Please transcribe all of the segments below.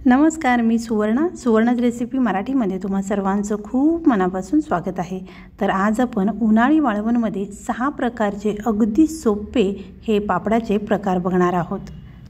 नमस्कार, मी सुवर्णाच रेसिपी मराठीमध्ये तुम्हा सर्वांचं खूप मनापासून स्वागत आहे। तर आज आपण उन्हाळी वाळवणमध्ये 6 प्रकारचे अगदी सोपे हे पापडाचे प्रकार बघणार आहोत,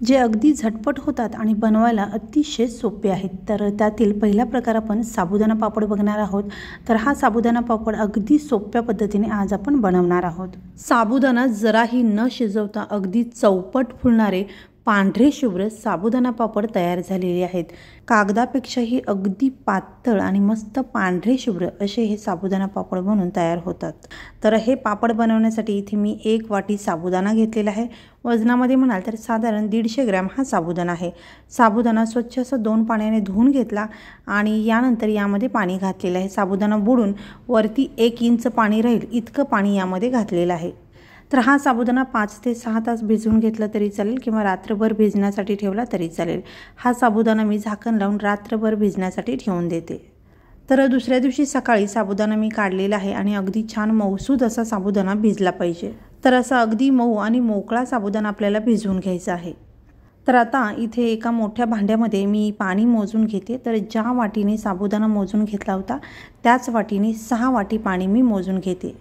जे अगदी झटपट होतात आणि बनवायला अतिशय सोपे आहेत। तर त्यातील पहिला प्रकार आपण साबुदाणा पापड बघणार आहोत। तर हा साबुदाणा पापड अगदी सोप्या पद्धतीने आज आपण बनवणार आहोत। साबुदाणा जराही न शिजवता अगदी चौपट फुलणारे पांढरे शुभ्र साबुदाणा पापड तयार झालेले आहेत। कागदापेक्षाही अगदी पातळ आणि मस्त पांढरे शुभ्र असे हे साबुदाणा पापड बनून तयार होतात। तर हे पापड बनवण्यासाठी इथे मी 1 वाटी साबुदाणा घेतलेला आहे। वजनामध्ये म्हणाल तर साधारण 150 ग्रॅम हा साबुदाणा आहे। साबुदाणा स्वच्छ असं 2 पाण्याने धुवून घेतला आणि यानंतर यामध्ये पाणी घातलेलं आहे। साबुदाणा बुडून वरती 1 इंच पाणी राहील इतकं पाणी यामध्ये घातलेलं आहे। तर हा साबुदाणा 5 ते 6 तास भिजवून घेतला तरी चालेल किंवा रात्रभर भिजण्यासाठी ठेवला तरी चालेल। हा साबुदाणा मी झाकण लावून रात्रभर भिजण्यासाठी ठेवून देते। तर दुसऱ्या दिवशी सकाळी साबुदाणा मी काढलेला आहे आणि अगदी छान मऊसूद असा साबुदाणा भिजला पाहिजे। तर असा अगदी मऊ आणि मोकळा साबुदाणा आपल्याला भिजवून घ्यायचा आहे। तर आता इथे एका मोठ्या भांड्यामध्ये मी पाणी मोजून घेते। तर ज्या वाटीने साबुदाणा मोजून घेतला होता त्याच वाटीने 6 वाटी पाणी मी मोजून घेते।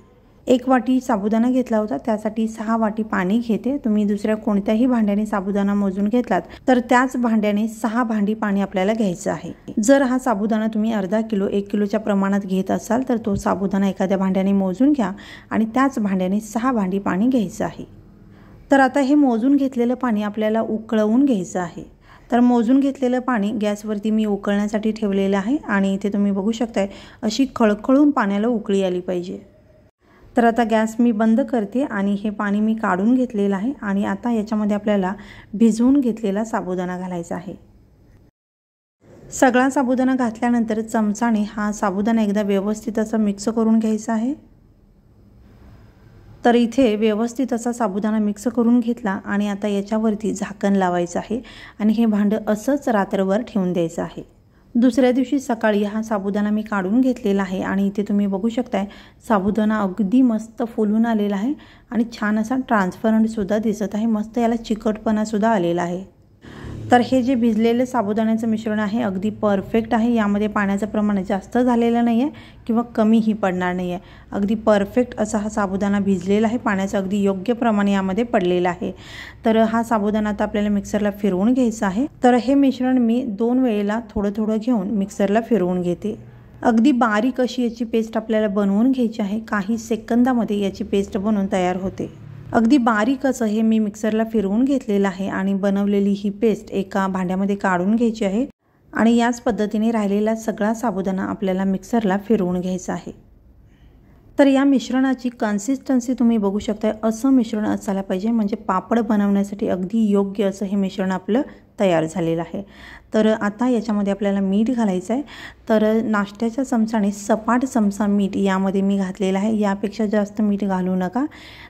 1 वाटी साबुदाणा घेतला होता त्यासाठी 6 वाटी पाणी घेते। तुम्ही दुसऱ्या कोणत्याही भांड्याने साबुदाणा मोजून घेतलात तर त्याच भांड्याने 6 भांडी पाणी आपल्याला घ्यायचं आहे। जर हा साबुदाणा तुम्ही अर्धा किलो 1 किलोच्या प्रमाणात घेत असाल तर तो साबुदाणा एखाद्या भांड्याने मोजून घ्या आणि त्याच भांड्याने 6 भांडी पाणी घ्यायचं आहे। तर आता हे मोजून घेतलेलं पाणी आपल्याला उकळवून घ्यायचं आहे। तर मोजून घेतलेलं पाणी गॅसवरती मी उकळण्यासाठी ठेवलेलं आहे आणि इथे तुम्ही बघू शकताय अशी खळखळून पाण्याला उकळी आली पाहिजे। तर आता गॅस मी बंद करते आणि हे पाणी मी काढून घेतलेलं आहे आणि आता याच्यामध्ये आपल्याला भिजवून घेतलेला साबुदाणा घालायचा आहे। सगळा साबुदाणा घातल्यानंतर चमचाने हा साबुदाणा एकदा व्यवस्थित असा मिक्स करून घ्यायचा आहे। तर इथे व्यवस्थित असा साबुदाणा मिक्स करून घेतला आणि आता याच्यावरती झाकण लावायचं आहे आणि हे भांडं असंच रात्रभर ठेवून द्यायचं आहे। दुसऱ्या दिवशी सकाळी हा साबुदाणा मी काढून घेतलेला आहे आणि इथे तुम्ही बघू शकताय साबुदाणा अगदी मस्त फुलून आलेला आहे आणि छान असा ट्रान्सपरंट सुद्धा दिसत आहे। मस्त याला चिकटपणा सुद्धा आलेला आहे। तर हे जे भिजलेले साबुदाण्याचं मिश्रण आहे अगदी परफेक्ट आहे। यामध्ये पाण्याचं प्रमाण जास्त झालेलं नाही आहे किंवा कमीही पडणार नाही आहे। अगदी परफेक्ट असा हा साबुदाणा भिजलेला आहे। पाण्याचं अगदी योग्य प्रमाण यामध्ये पडलेलं आहे। तर हा साबुदाणा आता आपल्याला मिक्सरला फिरवून घ्यायचा आहे। तर हे मिश्रण मी 2 वेळेला थोडं थोडं घेऊन मिक्सरला फिरवून घेते। अगदी बारीक अशी याची पेस्ट आपल्याला बनवून घ्यायची आहे। काही सेकंदामध्ये याची पेस्ट बनवून तयार होते। अगदी बारीक असं हे मी मिक्सरला फिरवून घेतलेलं आहे आणि बनवलेली ही पेस्ट एका भांड्यामध्ये काढून घ्यायची आहे आणि याच पद्धतीने राहिलेला सगळा साबुदाणा आपल्याला मिक्सरला फिरवून घ्यायचा आहे। तर या मिश्रणाची कन्सिस्टन्सी तुम्ही बघू शकता असं मिश्रण असायला पाहिजे, म्हणजे पापड बनवण्यासाठी अगदी योग्य असं हे मिश्रण आपलं तयार झालेलं आहे। तर आता याच्यामध्ये आपल्याला मीठ घालायचं आहे। तर नाश्त्याच्या चमचाने सपाट चमचा मीठ यामध्ये मी घातलेला आहे। यापेक्षा जास्त मीठ घालू नका।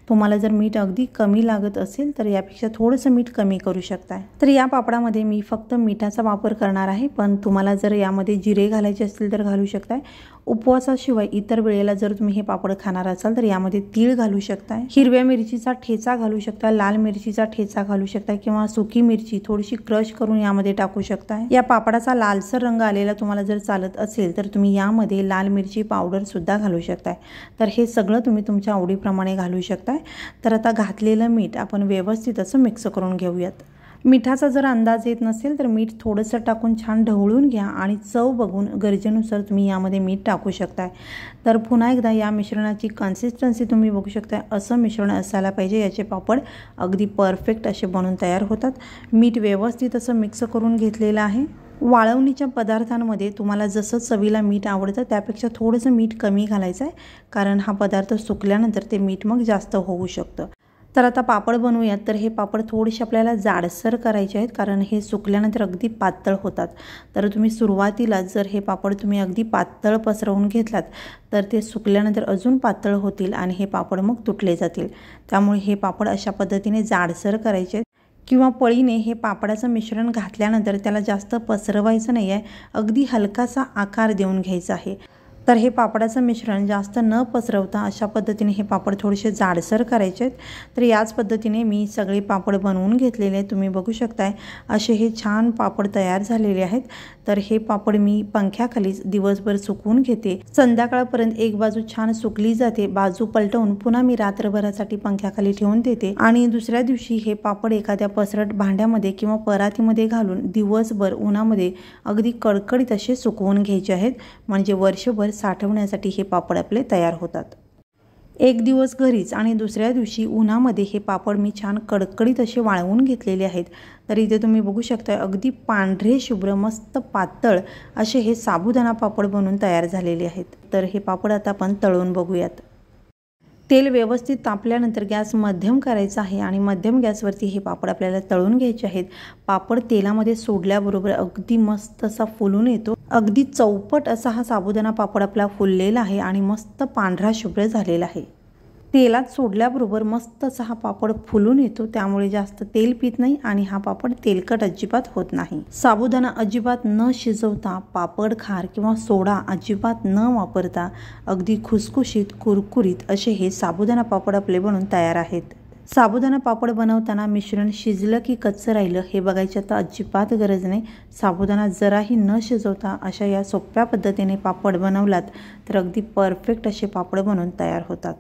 तुम्हाला जर मीठ अगदी कमी लागत असेल तर यापेक्षा थोडंसं मीठ कमी करू शकता। तर या पापडामध्ये मी फक्त मिठाचा वापर करणार आहे, पण तुम्हाला जर यामध्ये जिरे घालायचे असतील तर घालू शकता। उपवासाशिवाय इतर वेळेला जर तुम्ही हे पापड खाणार असाल तर यामध्ये तीळ घालू शकता, हिरव्या मिरचीचा ठेचा घालू शकता, लाल मिरचीचा ठेचा घालू शकता किंवा सुकी मिरची थोडीशी क्रश करून यामध्ये टाकू शकता। या पापडाचा लालसर रंग आलेला तुम्हाला जर चालत असेल तर तुम्ही यामध्ये लाल मिरची पावडर सुद्धा घालू शकता। तर हे सगळं तुम्ही तुमच्या आवडीप्रमाणे घालू शकता। तर आता घातलेलं मीठ आपण व्यवस्थित असं मिक्स करून घेऊयात। मिठाचा जर अंदाज येत नसेल तर मीठ थोडंसं टाकून छान ढवळून घ्या आणि चव बघून गरजेनुसार तुम्ही यामध्ये मीठ टाकू शकता। तर पुन्हा एकदा या मिश्रणाची कन्सिस्टन्सी तुम्ही बघू शकता असं मिश्रण असायला पाहिजे। याचे पापड अगदी परफेक्ट असे बनून तयार होतात। मीठ व्यवस्थित असं मिक्स करून घेतलेलं आहे। वाळवणीच्या पदार्थांमध्ये तुम्हाला जसं चवीला मीठ आवडतं त्यापेक्षा थोडंसं मीठ कमी घालायचं आहे, कारण हा पदार्थ सुकल्यानंतर ते मीठ मग जास्त होऊ शकतं। तर आता पापड बनवूयात। तर हे पापड थोडेसे आपल्याला जाडसर करायचे आहेत, कारण हे सुकल्यानंतर अगदी पातळ होतात। तर तुम्ही सुरुवातीला जर हे पापड तुम्ही अगदी पातळ पसरवून घेतलात तर ते सुकल्यानंतर अजून पातळ होतील आणि हे पापड मग तुटले जातील। त्यामुळे हे पापड अशा पद्धतीने जाडसर करायचे किंवा पळीने हे पापडाचं मिश्रण घातल्यानंतर त्याला जास्त पसरवायचं नाही आहे, अगदी हलकासा आकार देऊन घ्यायचा आहे। तर हे पापडाचं मिश्रण जास्त न पसरवता अशा पद्धतीने हे पापड थोडेसे जाडसर करायचे आहेत। तर याच पद्धतीने मी सगळे पापड बनवून घेतलेले आहेत। तुम्ही बघू शकताय असे हे छान पापड तयार झालेले आहेत। तर हे पापड मी पंख्याखाली दिवसभर सुकवून घेते। संध्याकाळपर्यंत एक बाजू छान सुकली जाते, बाजू पलटवून पुन्हा मी रात्रभरासाठी पंख्याखाली ठेवून देते आणि दुसऱ्या दिवशी हे पापड एखाद्या पसरट भांड्यामध्ये किंवा परातीमध्ये घालून दिवसभर उन्हामध्ये अगदी कडकडीत असे सुकवून घ्यायचे आहेत, म्हणजे वर्षभर साठवण्यासाठी हे पापड आपले तयार होतात। एक दिवस घरीच आणि दुसऱ्या दिवशी उन्हामध्ये हे पापड मी छान कडकडीत असे वाळवून घेतलेले आहेत। तर इथे तुम्ही बघू शकता अगदी पांढरे शुभ्र मस्त पातळ असे हे साबुदाणा पापड बनून तयार झालेले आहेत। तर हे पापड आता आपण तळून बघूयात। तेल व्यवस्थित तापल्यानंतर गॅस मध्यम करायचा आहे आणि मध्यम गॅसवरती हे पापड आपल्याला तळून घ्यायचे आहेत। पापड तेलामध्ये सोडल्याबरोबर अगदी मस्त असा फुलून येतो। अगदी चौपट असा हा साबुदाणा पापड आपला फुललेला आहे आणि मस्त पांढरा शुभ्र झालेला आहे। तेलात सोडल्याबरोबर मस्त असा हा पापड फुलून येतो, त्यामुळे जास्त तेल पित नाही आणि हा पापड तेलकट अजिबात होत नाही। साबुदाणा अजिबात न शिजवता, पापड खार किंवा सोडा अजिबात न वापरता अगदी खुसखुशीत कुरकुरीत असे हे साबुदाणा पापड आपले बनून तयार आहेत। साबुदाणा पापड बनवताना मिश्रण शिजलं की कच्चं राहिलं हे बघायची आता अजिबात गरज नाही। साबुदाणा जराही न शिजवता अशा या सोप्या पद्धतीने पापड बनवलात तर अगदी परफेक्ट असे पापड बनून तयार होतात।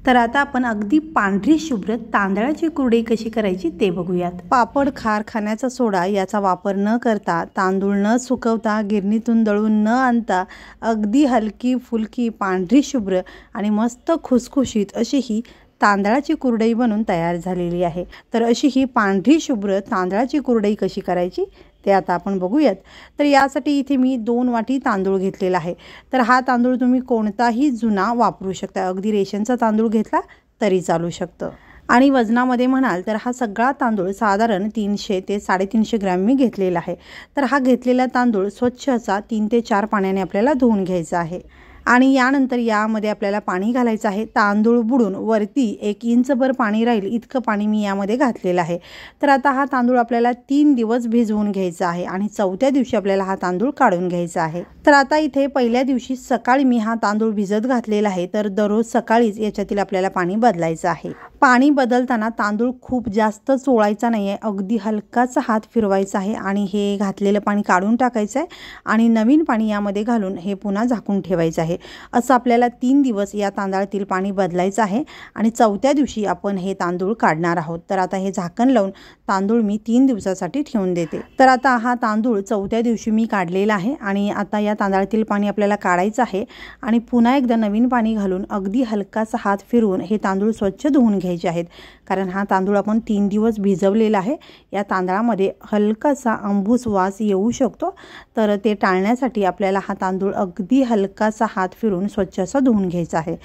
तर आता आपण अगदी पांढरी शुभ्र तांदळाची कुरडई कशी करायची ते बघूयात। पापड खार खाण्याचा सोडा याचा वापर न करता, तांदूळ न सुकवता, गिरणीतून दळून न आणता अगदी हलकी फुलकी पांढरी शुभ्र आणि मस्त खुसखुशीत अशी ही तांदळाची कुरडई बनून तयार झालेली आहे। तर अशी ही पांढरी शुभ्र तांदळाची कुरडई कशी करायची ते आता आपण बघूयात। तर यासाठी इथे मी 2 वाटी तांदूळ घेतलेला आहे। तर हा तांदूळ तुम्ही कोणताही जुना वापरू शकता, अगदी रेशनचा तांदूळ घेतला तरी चालू शकतं। आणि वजनामध्ये म्हणाल तर हा सगळा तांदूळ साधारण 300 ते 350 ग्रॅम मी घेतलेला आहे। तर हा घेतलेला तांदूळ स्वच्छ असा 3 ते 4 पाण्याने आपल्याला धुवून घ्यायचा आहे आणि यानंतर यामध्ये आपल्याला पाणी घालायचं आहे। तांदूळ बुडून वरती 1 इंचभर पाणी राहील इतकं पाणी मी यामध्ये घातलेलं आहे। तर आता हा तांदूळ आपल्याला 3 दिवस भिजवून घ्यायचा आहे आणि चौथ्या दिवशी आपल्याला हा तांदूळ काढून घ्यायचा आहे। तर आता इथे पहिल्या दिवशी सकाळी मी हा तांदूळ भिजत घातलेला आहे। तर दररोज सकाळीच याच्यातील आपल्याला पाणी बदलायचं आहे। पाणी बदलताना तांदूळ खूप जास्त चोळायचा नाही आहे, अगदी हलकाचा हात फिरवायचा आहे आणि हे घातलेलं पाणी काढून टाकायचं आहे आणि नवीन पाणी यामध्ये घालून हे पुन्हा झाकून ठेवायचं आहे। असं आपल्याला 3 दिवस या तांदळातील पाणी बदलायचं आहे आणि चौथ्या दिवशी आपण हे तांदूळ काढणार आहोत। तर आता हे झाकण लावून तांदूळ मी 3 दिवसासाठी ठेवून देते। तर आता हा तांदूळ चौथ्या दिवशी मी काढलेला आहे आणि आता या तांदळातील पाणी आपल्याला काढायचं आहे आणि पुन्हा एकदा नवीन पाणी घालून अगदी हलकासा हात फिरवून हे तांदूळ स्वच्छ धुवून घ्यायचे आहेत, कारण हा तांदूळ आपण 3 दिवस भिजवलेला आहे। या तांदळामध्ये हलकासा अंबूस वास येऊ शकतो, तर ते टाळण्यासाठी आपल्याला हा तांदूळ अगदी हलकासा हात फिरून स्वच्छ असा धुवून घ्यायचा आहे।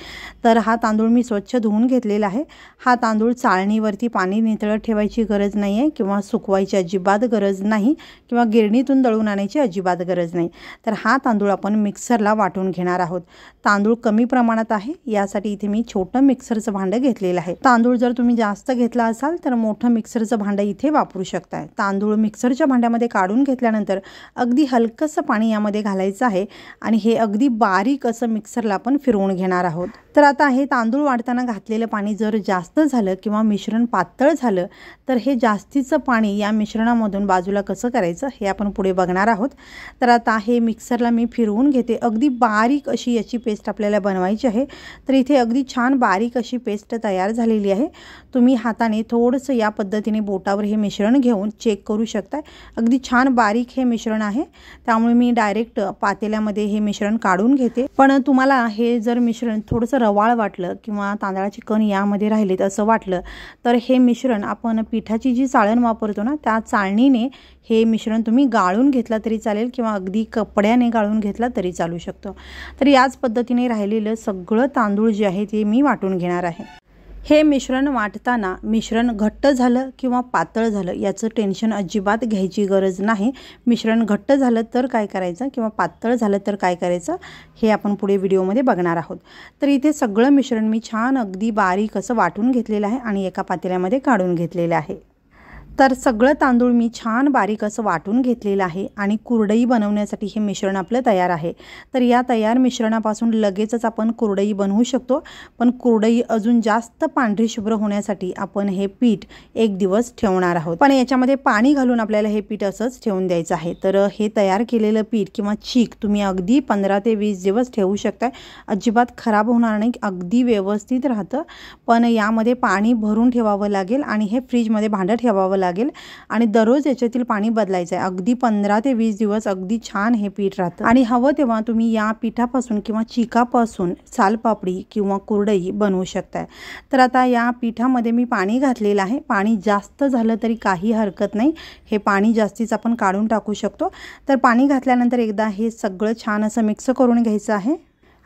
तर हा तांदूळ मी स्वच्छ धुवून घेतलेला आहे। हा तांदूळ चाळणीवरती पाणी नितळत ठेवायची गरज नाही आहे किंवा सुकवायची अजिबात गरज नाही किंवा गिरणीतून दळून आणायची अजिबात गरज नाही। तर हा तांदूळ आपण मिक्सरला वाटून घेणार आहोत। तांदूळ कमी प्रमाणात आहे, यासाठी इथे मी छोटं मिक्सरचं भांडं घेतलेलं आहे। तांदूळ जर तुम्ही जास्त घेतला असाल तर मोठं मिक्सरचं भांडं इथे वापरू शकता। तांदूळ मिक्सरच्या भांड्यामध्ये काढून घेतल्यानंतर अगदी हलकंसं पाणी यामध्ये घालायचं आहे आणि हे अगदी बारीक असं मिक्सरला आपण फिरवून घेणार आहोत। तर आता हे तांदूळ वाटताना घातलेलं पाणी जर जास्त झालं किंवा मिश्रण पातळ झालं तर हे जास्तीचं पाणी या मिश्रणामधून बाजूला कसं करायचं हे आपण पुढे बघणार आहोत। तर आता हे मिक्सरला मी फिरवून घेते। अगदी बारीक अशी याची पेस्ट आपल्याला बनवायची आहे। तर इथे अगदी छान बारीक अशी पेस्ट तयार झालेली आहे। तुम्ही हाताने थोडंसं या पद्धतीने बोटावर हे मिश्रण घेऊन चेक करू शकता। अगदी छान बारीक हे मिश्रण आहे, त्यामुळे मी डायरेक्ट पातेल्यामध्ये हे मिश्रण काढून घेते। पण तुम्हाला हे जर मिश्रण थोडंसं रवाळ वाटलं किंवा तांदळाचे कण यामध्ये राहिलेत असं वाटलं तर हे मिश्रण आपण पिठाची जी चाळण वापरतो ना त्या चाळणीने हे मिश्रण तुम्ही गाळून घेतला तरी चालेल किंवा अगदी कपड्याने गाळून घेतला तरी चालू शकतो। तर याच पद्धतीने राहिलेलं सगळं तांदूळ जे आहे ते मी वाटून घेणार आहे। हे मिश्रण वाटताना मिश्रण घट्ट झालं किंवा पातळ झालं याचं टेन्शन अजिबात घ्यायची गरज नाही। मिश्रण घट्ट झालं तर काय करायचं किंवा पातळ झालं तर काय करायचं हे आपण पुढे व्हिडिओमध्ये बघणार आहोत। तर इथे सगळं मिश्रण मी छान अगदी बारीक असं वाटून घेतलेलं आहे आणि एका पातेल्यामध्ये काढून घेतलेलं आहे। तर सगळं तांदूळ मी छान बारीक असं वाटून घेतलेलं आहे आणि कुरडई बनवण्यासाठी हे मिश्रण आपलं तयार आहे। तर या तयार मिश्रणापासून लगेचच आपण कुरडई बनवू शकतो, पण कुरडई अजून जास्त पांढरी शुभ्र होण्यासाठी आपण हे पीठ एक दिवस ठेवणार आहोत। पण याच्यामध्ये पाणी घालून आपल्याला हे पीठ असंच ठेवून द्यायचं आहे। तर हे तयार केलेलं पीठ किंवा चीक तुम्ही अगदी 15 ते 20 दिवस ठेवू शकता, अजिबात खराब होणार नाही, अगदी व्यवस्थित राहतं। पण यामध्ये पाणी भरून ठेवावं लागेल आणि हे फ्रीजमध्ये भांडं ठेवावं लागेल आणि दररोज याच्यातील पाणी बदलायचं आहे। अगदी 15 ते 20 दिवस अगदी छान हे पीठ राहतं आणि हवं तेव्हा तुम्ही या पिठापासून किंवा चिकापासून सालपापडी किंवा कुरडई बनवू शकता। तर आता या पिठामध्ये मी पाणी घातलेलं आहे। पाणी जास्त झालं तरी काही हरकत नाही, हे पाणी जास्तीच आपण काढून टाकू शकतो। तर पाणी घातल्यानंतर एकदा हे सगळं छान असं मिक्स करून घ्यायचं आहे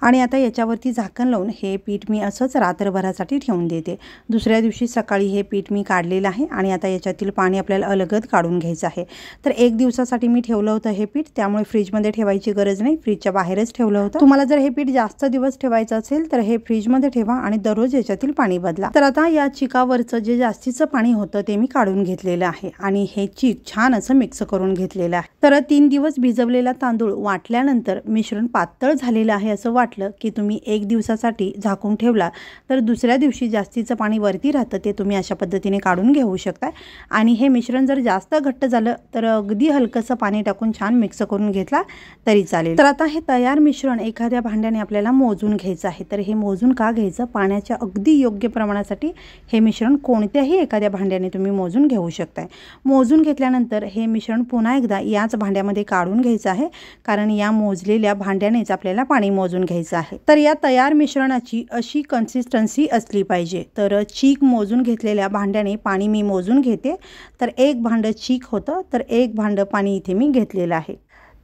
आणि आता याच्यावरती झाकण लावून हे पीठ मी असंच रात्रभरासाठी ठेवून देते। दुसऱ्या दिवशी सकाळी हे पीठ मी काढलेलं आहे आणि आता याच्यातील पाणी आपल्याला अलगद काढून घ्यायचं आहे। तर एक दिवसासाठी मी ठेवलं होतं हे पीठ, त्यामुळे फ्रीजमध्ये ठेवायची गरज नाही, फ्रीजच्या बाहेरच ठेवलं होतं। तुम्हाला जर हे पीठ जास्त दिवस ठेवायचं असेल तर हे फ्रीजमध्ये ठेवा आणि दररोज याच्यातील पाणी बदला। तर आता या चिकावरचं जे जास्तीचं पाणी होतं ते मी काढून घेतलेलं आहे आणि हे चीक छान असं मिक्स करून घेतलेलं आहे। तर 3 दिवस भिजवलेला तांदूळ वाटल्यानंतर मिश्रण पातळ झालेलं आहे असं की तुम्ही एक दिवसासाठी झाकून ठेवला तर दुसऱ्या दिवशी जास्तीचं पाणी वरती राहतं, ते तुम्ही अशा पद्धतीने काढून घेऊ शकता। आणि हे मिश्रण जर जास्त घट्ट झालं तर अगदी हलकंसं पाणी टाकून छान मिक्स करून घेतला तरी चालेल। तर आता हे तयार मिश्रण एखाद्या भांड्याने आपल्याला मोजून घ्यायचं आहे। तर हे मोजून का घ्यायचं, पाण्याच्या अगदी योग्य प्रमाणासाठी हे मिश्रण कोणत्याही एखाद्या भांड्याने तुम्ही मोजून घेऊ शकता। मोजून घेतल्यानंतर हे मिश्रण पुन्हा एकदा याच भांड्यामध्ये काढून घ्यायचं आहे, कारण या मोजलेल्या भांड्यानेच आपल्याला पाणी मोजून घ्यायचं आहे। तर या तयार मिश्रणाची अशी कन्सिस्टन्सी असली पाहिजे। तर चीक मोजून घेतलेल्या भांड्याने पाणी मी मोजून घेते। तर एक भांडं चीक होतं, तर एक भांडं पाणी इथे मी घेतलेलं आहे।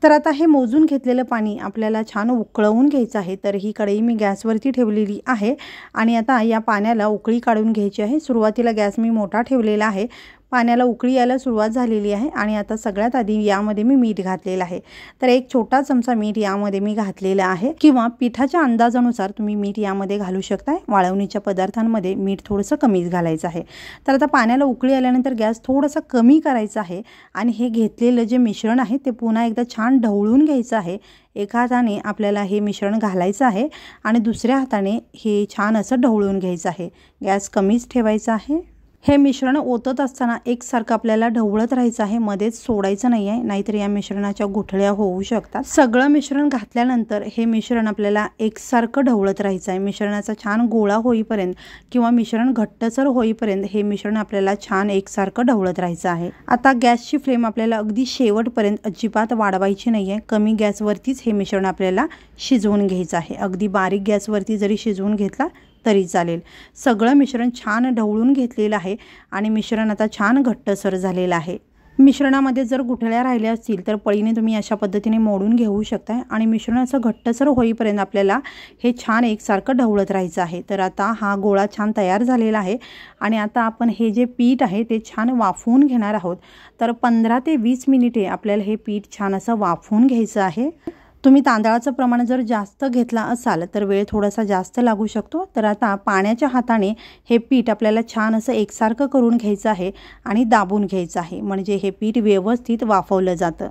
तर आता हे मोजून घेतलेलं पाणी आपल्याला छान उकळवून घ्यायचं आहे। तर ही कढई मी गॅसवरती ठेवलेली आहे आणि आता या पाण्याला उकळी काढून घ्यायची आहे। सुरुवातीला गॅस मी मोठा ठेवलेला आहे, पाण्याला उकळी यायला सुरुवात झालेली आहे आणि आता सगळ्यात आधी यामध्ये मी मीठ घातलेलं आहे। तर एक छोटा चमचा मीठ यामध्ये मी घातलेला आहे, किंवा पिठाच्या अंदाजानुसार तुम्ही मीठ यामध्ये घालू शकता। वाळवणीच्या पदार्थांमध्ये मीठ थोडंसं कमीच घालायचं आहे। तर आता पाण्याला उकळी आल्यानंतर गॅस थोडासा कमी करायचा आहे आणि हे घेतलेलं जे मिश्रण आहे ते पुन्हा एकदा छान ढवळून घ्यायचं आहे। एका हाताने आपल्याला हे मिश्रण घालायचं आहे आणि दुसऱ्या हाताने हे छान असं ढवळून घ्यायचं आहे। गॅस कमीच ठेवायचा आहे। हे मिश्रण ओतत असताना एकसारखं आपल्याला ढवळत राहायचं आहे, मध्येच सोडायचं नाही आहे, नाहीतर या मिश्रणाच्या गुठळ्या होऊ शकतात। सगळं मिश्रण घातल्यानंतर हे मिश्रण आपल्याला एकसारखं ढवळत राहायचं आहे। मिश्रणाचा छान गोळा होईपर्यंत किंवा मिश्रण घट्टसर होईपर्यंत हे मिश्रण आपल्याला छान एकसारखं ढवळत राहायचं आहे। आता गॅसची फ्लेम आपल्याला अगदी शेवटपर्यंत अजिबात वाढवायची नाही आहे, कमी गॅसवरतीच हे मिश्रण आपल्याला शिजवून घ्यायचं आहे। अगदी बारीक गॅसवरती जरी शिजवून घेतला तरी चालेल। सगळं मिश्रण छान ढवळून घेतलेलं आहे आणि मिश्रण आता छान घट्टसर झालेलं आहे। मिश्रणामध्ये जर गुठळ्या राहिल्या असतील तर पळीने तुम्ही अशा पद्धतीने मोडून घेऊ शकता आणि मिश्रण असं घट्टसर होईपर्यंत आपल्याला हे छान एकसारखं ढवळत राहायचं आहे। तर आता हा गोळा छान तयार झालेला आहे आणि आता आपण हे जे पीठ आहे ते छान वाफवून घेणार आहोत। तर 15 ते 20 मिनिटे आपल्याला हे पीठ छान असं वाफवून घ्यायचं आहे। तुम्ही तांदळाचं प्रमाण जर जास्त घेतला असाल तर वेळ थोडासा जास्त लागू शकतो। तर आता पाण्याच्या हाताने हे पीठ आपल्याला छान असं एकसारखं करून घ्यायचं आहे आणि दाबून घ्यायचं आहे, म्हणजे हे पीठ व्यवस्थित वाफवलं जातं।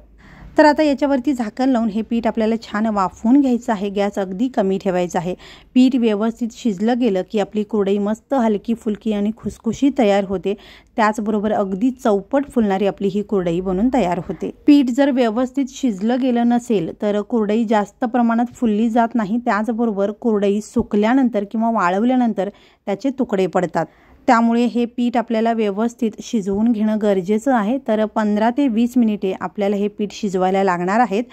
तर आता याच्यावरती झाकण लावून हे पीठ आपल्याला छान वाफवून घ्यायचं आहे। गॅस अगदी कमी ठेवायचा आहे। पीठ व्यवस्थित शिजलं गेलं की आपली कुरडई मस्त हलकी फुलकी आणि खुसखुशी तयार होते। त्याचबरोबर अगदी चौपट फुलणारी आपली ही कुरडई बनून तयार होते। पीठ जर व्यवस्थित शिजलं गेलं नसेल तर कुरडई जास्त प्रमाणात फुलली जात नाही, त्याचबरोबर कुरडई सुकल्यानंतर किंवा वाळवल्यानंतर त्याचे तुकडे पडतात। त्यामुळे हे पीठ आपल्याला व्यवस्थित शिजवून घेणं गरजेचं आहे। तर 15 ते 20 मिनिटे आपल्याला हे पीठ शिजवायला लागणार आहेत।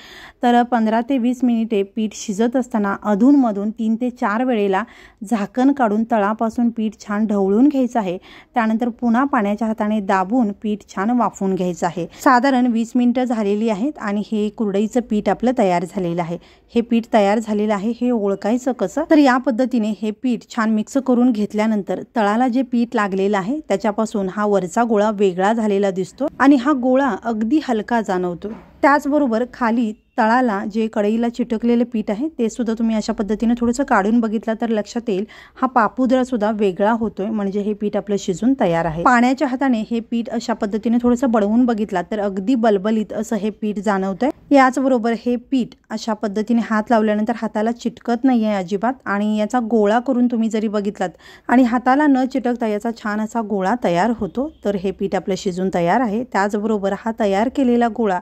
तर 15 ते 20 मिनिटे पीठ शिजत असताना अधूनमधून 3 ते 4 वेळेला झाकण काढून तळापासून पीठ छान ढवळून घ्यायचं आहे। त्यानंतर पुन्हा पाण्याच्या हाताने दाबून पीठ छान वाफवून घ्यायचं आहे। साधारण 20 मिनिटं झालेली आहेत आणि हे कुरडईचं पीठ आपलं तयार झालेलं आहे। हे पीठ तयार झालेलं आहे हे ओळखायचं कसं, तर या पद्धतीने हे पीठ छान मिक्स करून घेतल्यानंतर तळाला जे पीठ लागलेलं आहे त्याच्यापासून हा वरचा गोळा वेगळा झालेला दिसतो आणि हा गोळा अगदी हलका जाणवतो। त्याचबरोबर खाली तळाला जे कढईला चिटकलेले पीठ आहे ते सुद्धा तुम्ही अशा पद्धतीने थोडंसं काढून बघितलं तर लक्षात येईल हा पापुद्रा सुद्धा वेगळा होतोय, म्हणजे हे पीठ आपलं शिजून तयार आहे। पाण्याच्या हाताने हे पीठ अशा पद्धतीने थोडंसं बडवून बघितला तर अगदी बलबलीत असं हे पीठ जाणवतंय। याचबरोबर हे पीठ अशा पद्धतीने हात लावल्यानंतर हाताला चिटकत नाही आहे अजिबात, आणि याचा गोळा करून तुम्ही जरी बघितलात आणि हाताला न चिटकता याचा छान असा गोळा तयार होतो, तर हे पीठ आपलं शिजून तयार आहे। त्याचबरोबर हा तयार केलेला गोळा